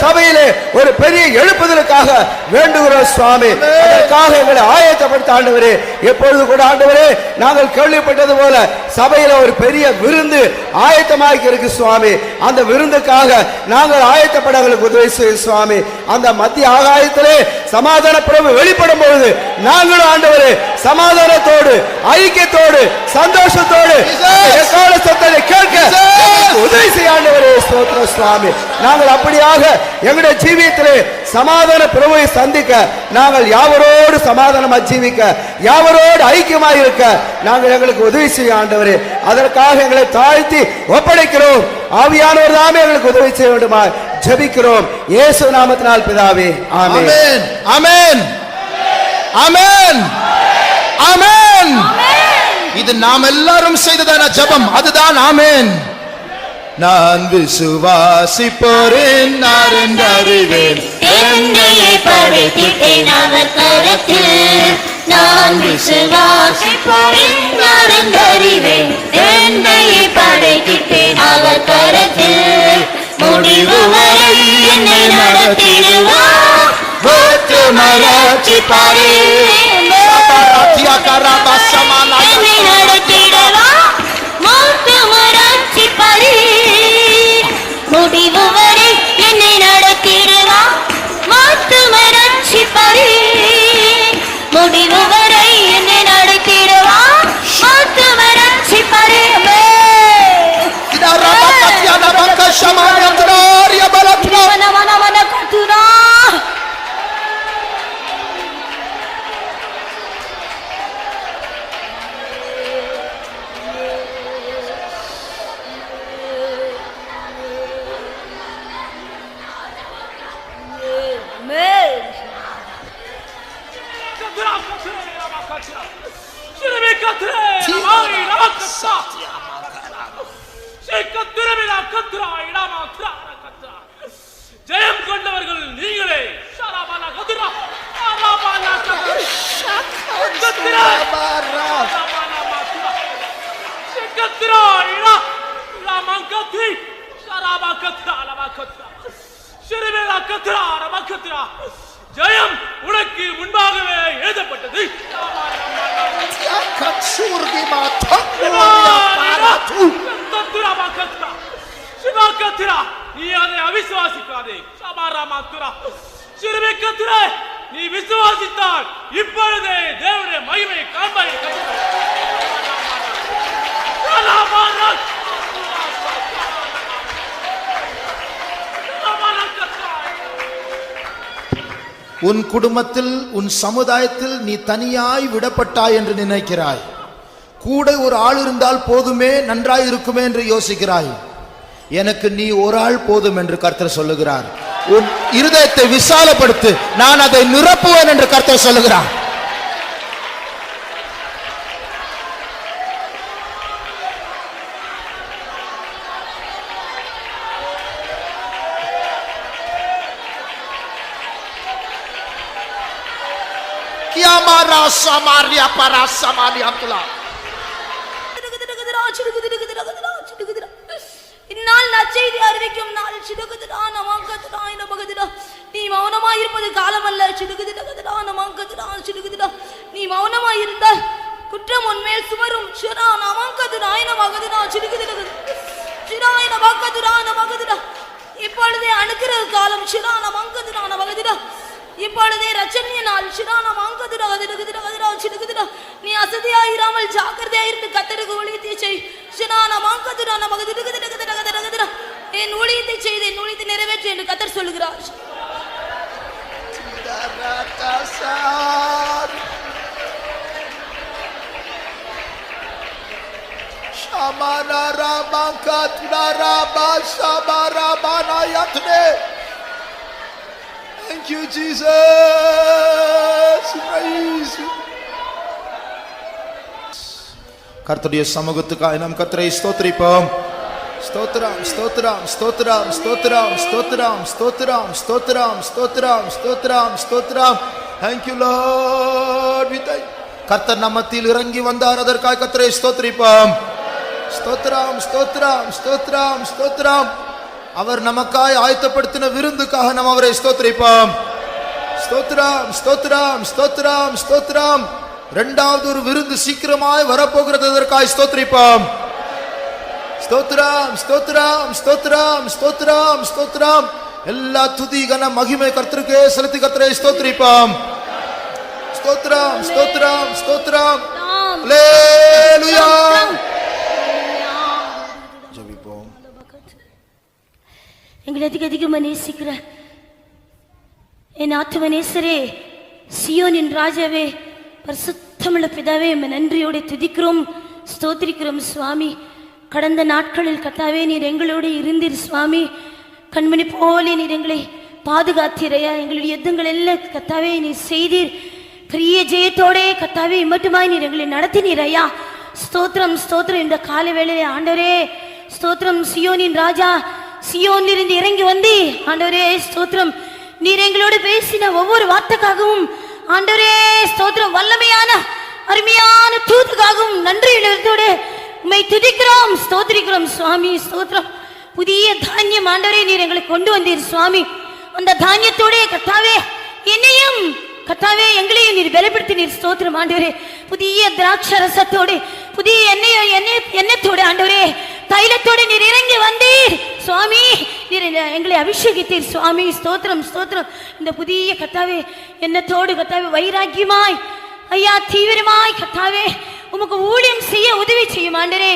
சபையிலே ஒரு பெரிய எழுப்புதலுக்காக வேண்டுகிறோம் சுவாமி. அதற்காக எங்களை ஆயத்தப்படுத்த ஆண்டவரே. எப்பொழுது கூட ஆண்டவரே நாங்கள் கேள்விப்பட்டது போல சபையில ஒரு பெரிய விருந்து ஆயத்தமாகி இருக்கு சுவாமி. அந்த விருந்துக்காக நாங்கள் ஆயத்தப்பட எங்களுக்கு உதவி செய்யும் சுவாமி. அந்த மத்திய ஆகாயத்திலே சமாதான பிரபு வெளிப்படும் பொழுது நாங்களும் ஆண்டவரே சமாதானத்தோடு ஐக்கியத்தோடு சந்தோஷத்தோடு எக்கால சத்தத்தை கேட்க உதவி செய்ய ஆண்டவரே ஸ்தோத்திர சுவாமி. நாங்கள் அப்படியாக எங்களுடைய ஜீவியத்திலே சமாதான பிரபுவை சந்திக்க நாங்கள் யாவரோடு சமாதானமா ஜீவிக்க யாவரோடு ஐக்கியமாக இருக்க நாங்கள் எங்களுக்கு உதவி செய்ய ஆண்டவரே. அதற்காக எங்களை தாழ்த்தி ஒப்படைக்கிறோம். ஆவியானவர் தாமே எங்களுக்கு உதவி செய்ய வேண்டுமா ஜெபிக்கிறோம் இயேசு நாமத்தினால் பிதாவே ஆமென். ஆமென் ஆமென் ஆமென். இது நாம் எல்லாரும் செய்ததான ஜெபம், அதுதான் ஆமென். நான் விசுவாசிப்போரேன் நான் அறிவேன் என்னையே படைத்திட்டேன் அவர் கரத்தில். நான் விசுவாசிப்போரேன் நான் அறிவேன் என்னையே படைத்திட்டேன் அவர் கரத்தில். முடிவு வரை என்னை நடத்திடுவார் மூத்து மரட்சிப்பாரே. என்னை நடத்திடுவார் மூத்து மரட்சிப்பாரே. முடிவு வரை என்னை நடத்திடுவார் மூத்து மரட்சிப்பாரே. முடிவு வரை என்னை நடத்திடுவார் மூத்து மரட்சிப்பாரே. ஜெயம் கொண்டவர்கள் நீங்களே. ஜெயம் உனக்கு முன்பாகவே எழுதப்பட்டது. நீ அதை அவிசுவாசிக்காதே. நீ விசுவாசித்தால் இப்பொழுதே தேவனுடைய மகிமையை காண்பாய். உன் குடும்பத்தில் உன் சமுதாயத்தில் நீ தனியாய் விடப்பட்டாய் என்று நினைக்கிறாய். கூட ஒரு ஆள் இருந்தால் போதுமே நன்றாய் இருக்குமே என்று யோசிக்கிறாய். எனக்கு நீ ஒரு ஆள் போதும் என்று கர்த்தர் சொல்லுகிறார். உன் இருதயத்தை விசாலப்படுத்து, நான் அதை நிரப்புவேன் என்று கர்த்தர் சொல்லுகிறார். இந்நாள் நற்செய்தி அறிவிக்கும் நாள். நீ மௌனமாய் இருப்பது காலம் அல்ல. நீ மௌனமாய் இருந்தால் குற்றம் உன்மேல் சுமரும். இப்பொழுதே அணுகிறது காலம். இப்பொழுதே ரட்சணிய நாள். நீ அசதியாயிராமல் ஜாக்கிரதையாயிருந்து கர்த்தருக்கு ஊழியத்தை செய். என் ஊழியத்தை செய்து என் ஊழியத்தை நிறைவேற்று என்று கர்த்தர் சொல்லுகிறார். Thank you, Jesus. Praise you. கர்த்தருடைய சமூகத்துக்காக நாம் கர்த்தரை ஸ்தோத்திரிப்போம். ஸ்தோத்திரம் ஸ்தோத்திரம் ஸ்தோத்திரம் ஸ்தோத்திரம் ஸ்தோத்திரம் ஸ்தோத்திரம் ஸ்தோத்திரம் ஸ்தோத்திரம் ஸ்தோத்திரம் ஸ்தோத்திரம். Thank you Lord. We thank கர்த்தர் நம்மத்தில் இறங்கி வந்தார், அதற்காக கர்த்தரை ஸ்தோத்திரிப்போம். ஸ்தோத்திரம் ஸ்தோத்திரம் ஸ்தோத்திரம் ஸ்தோத்திரம். அவர் நமக்காய் ஆயத்தப்படுத்தின விருந்துக்காக நாம் அவரை ஸ்தோத்திரிப்போம். ஸ்தோத்திரம் ஸ்தோத்திரம் ஸ்தோத்திரம் ஸ்தோத்திரம். இரண்டாவது ஒரு விருந்து சீக்கிரமாய் வரப்போகிறது, அதற்காய் ஸ்தோத்திரிப்போம். ஸ்தோத்திரம் ஸ்தோத்திரம் ஸ்தோத்திரம் ஸ்தோத்திரம் ஸ்தோத்திரம். எல்லா துதி கன மகிமை கர்த்தருக்கே செலுத்தி கர்த்தரை ஸ்தோத்திரிப்போம். ஸ்தோத்திரம் ஸ்தோத்திரம் ஸ்தோத்திரம். அல்லேலூயா. ஜெபிப்போம். எங்களை அதிகமாக நேசிக்கிற என் ஆத்துமநேசரே, சியோனின் ராஜாவே, பரிசுத்தமுள்ள பிதாவே, நன்றியோடு துதிக்கிறோம், ஸ்தோத்திரிக்கிறோம் சுவாமி. கடந்த நாட்களில் கர்த்தாவே நீர் எங்களோடு இருந்தீர் சுவாமி. கண்மணி போலே நீர் எங்களை பாதுகாத்தீரையா. எங்களுடைய யுத்தங்கள் எல்லாம் கர்த்தாவே நீர் செய்தீர். பெரிய ஜெயத்தோடே கர்த்தாவே மட்டுமாய் நீர் எங்களை நடத்தினீர் ஐயா. ஸ்தோத்திரம் ஸ்தோத்திரம். இந்த கால வேளையிலே ஆண்டவரே ஸ்தோத்திரம். சியோனின் ராஜா சியோனில் இருந்து இறங்கி வந்து ஆண்டவரே ஸ்தோத்திரம். நீர் எங்களோடு பேசின ஒவ்வொரு வார்த்தைக்காகவும் ஆண்டவரே ஸ்தோத்திரம். வல்லமையான அருமையான தூதுக்காகவும் நன்றியோடு உம்மை துதிக்கிறோம், ஸ்தோத்திரிக்கிறோம் சுவாமி. ஸ்தோத்திரம். புதிய தானியம் ஆண்டவரே நீர் எங்களுக்கு கொண்டு வந்தீர் சுவாமி. அந்த தானியத்தோட கர்த்தாவே என்னையும் கர்த்தாவே எங்களையும் நீர் பலப்படுத்தினீர். ஸ்தோத்திரம் ஆண்டவரே. புதிய திராட்சை ரசத்தோடு புதிய எண்ணெயத்தோடு ஆண்டவரே தைலத்தோடு நீர் இறங்கி வந்தீர் சுவாமி. நீர் எங்களை அபிஷேகித்தீர் சுவாமி. ஸ்தோத்திரம் ஸ்தோத்திரம். இந்த புதிய கர்த்தாவே எண்ணத்தோடு கர்த்தாவே வைராக்கியமாய் ஐயா தீவிரமாய் கர்த்தாவே உமக்கு ஊழியம் செய்ய உதவி செய்யும் ஆண்டவரே.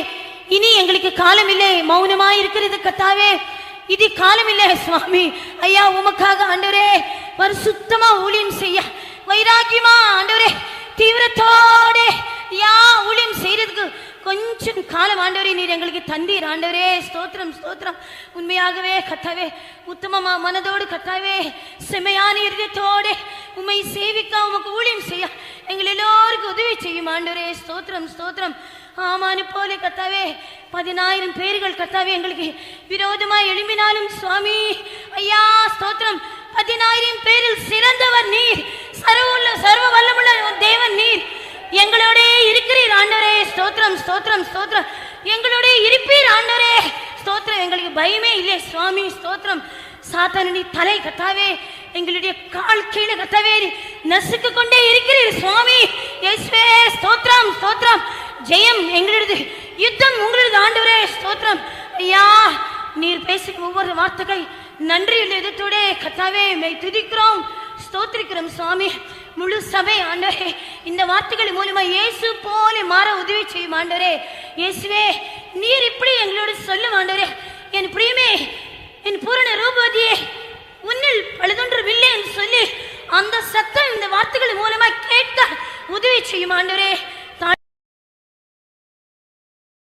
இனி எங்களுக்கு காலம் இல்லை, மௌனமாய் இருக்கிறது கர்த்தாவே. இது காலம் இல்லை சுவாமி ஐயா. உமக்காக ஆண்டவரே பரிசுத்தமா ஊழியம் செய்ய வைராக்கியமா ஆண்டவரே தீவிரத்தோடு யா ஊழியம் செய்யறதுக்கு கொஞ்சம் காலம் ஆண்டவரே நீர் எங்களுக்கு தந்தீர் ஆண்டவரே. ஸ்தோத்திரம் ஸ்தோத்திரம். உண்மையாகவே கர்த்தாவே உத்தமமா மனதோடு கர்த்தாவே செமையான இருதயத்தோடு உம்மை சேவிக்க உமக்கு ஊழியம் செய்ய எங்கள் எல்லோருக்கும் உதவி செய்யும் ஆண்டவரே. ஸ்தோத்திரம் ஸ்தோத்திரம். ஆமானு போல கர்த்தாவே 10,000 பேர்கள் கர்த்தாவே எங்களுக்கு விரோதமாய் எழும்பினாலும் சுவாமி ஐயா ஸ்தோத்திரம். 10,000 பேரில் சிறந்தவர் நீர், சர்வ வல்லமுள்ள தேவன் நீர். எங்களோட இருக்கிறீர் ஆண்டவரே. ஸ்தோத்திரம் ஸ்தோத்திரம் ஸ்தோத்திரம். எங்களோட இருப்பீர் ஆண்டவரே. ஸ்தோத்திரம். எங்களுக்கு பயமே இல்லை சுவாமி. ஸ்தோத்திரம். சாத்தானுடைய தலை கர்த்தாவே எங்களுடைய கால் கீழே கர்த்தாவே நசுக்கு கொண்டே இருக்கிறீர் சுவாமி. இயேசுவே ஸ்தோத்திரம் ஸ்தோத்திரம். ஜெயம் எங்களது, யுத்தம் உங்களது ஆண்டவரே. ஸ்தோத்திரம் ஐயா. நீர் பேசும் ஒவ்வொரு வார்த்தைகள் நன்றியுள்ள இதத்தோட கர்த்தாவே மை துதிக்கிறோம், ஸ்தோத்திரிக்கிறோம் சுவாமி. முழு சபை ஆண்டவரே இந்த வார்த்தைகள் மூலமா இயேசு போல மாற உதவி செய்யும் ஆண்டவரே. இயேசுவே நீர் இப்படி எங்களோட சொல்லும் ஆண்டவரே. என் பிரியமே, என் பூரண ரூபவதியே, உன்னில் பழுதொன்றும் இல்லை என்று சொல்லி அந்த சத்தம் இந்த வார்த்தைகள் மூலமா கேட்க உதவி செய்யும் ஆண்டவரே.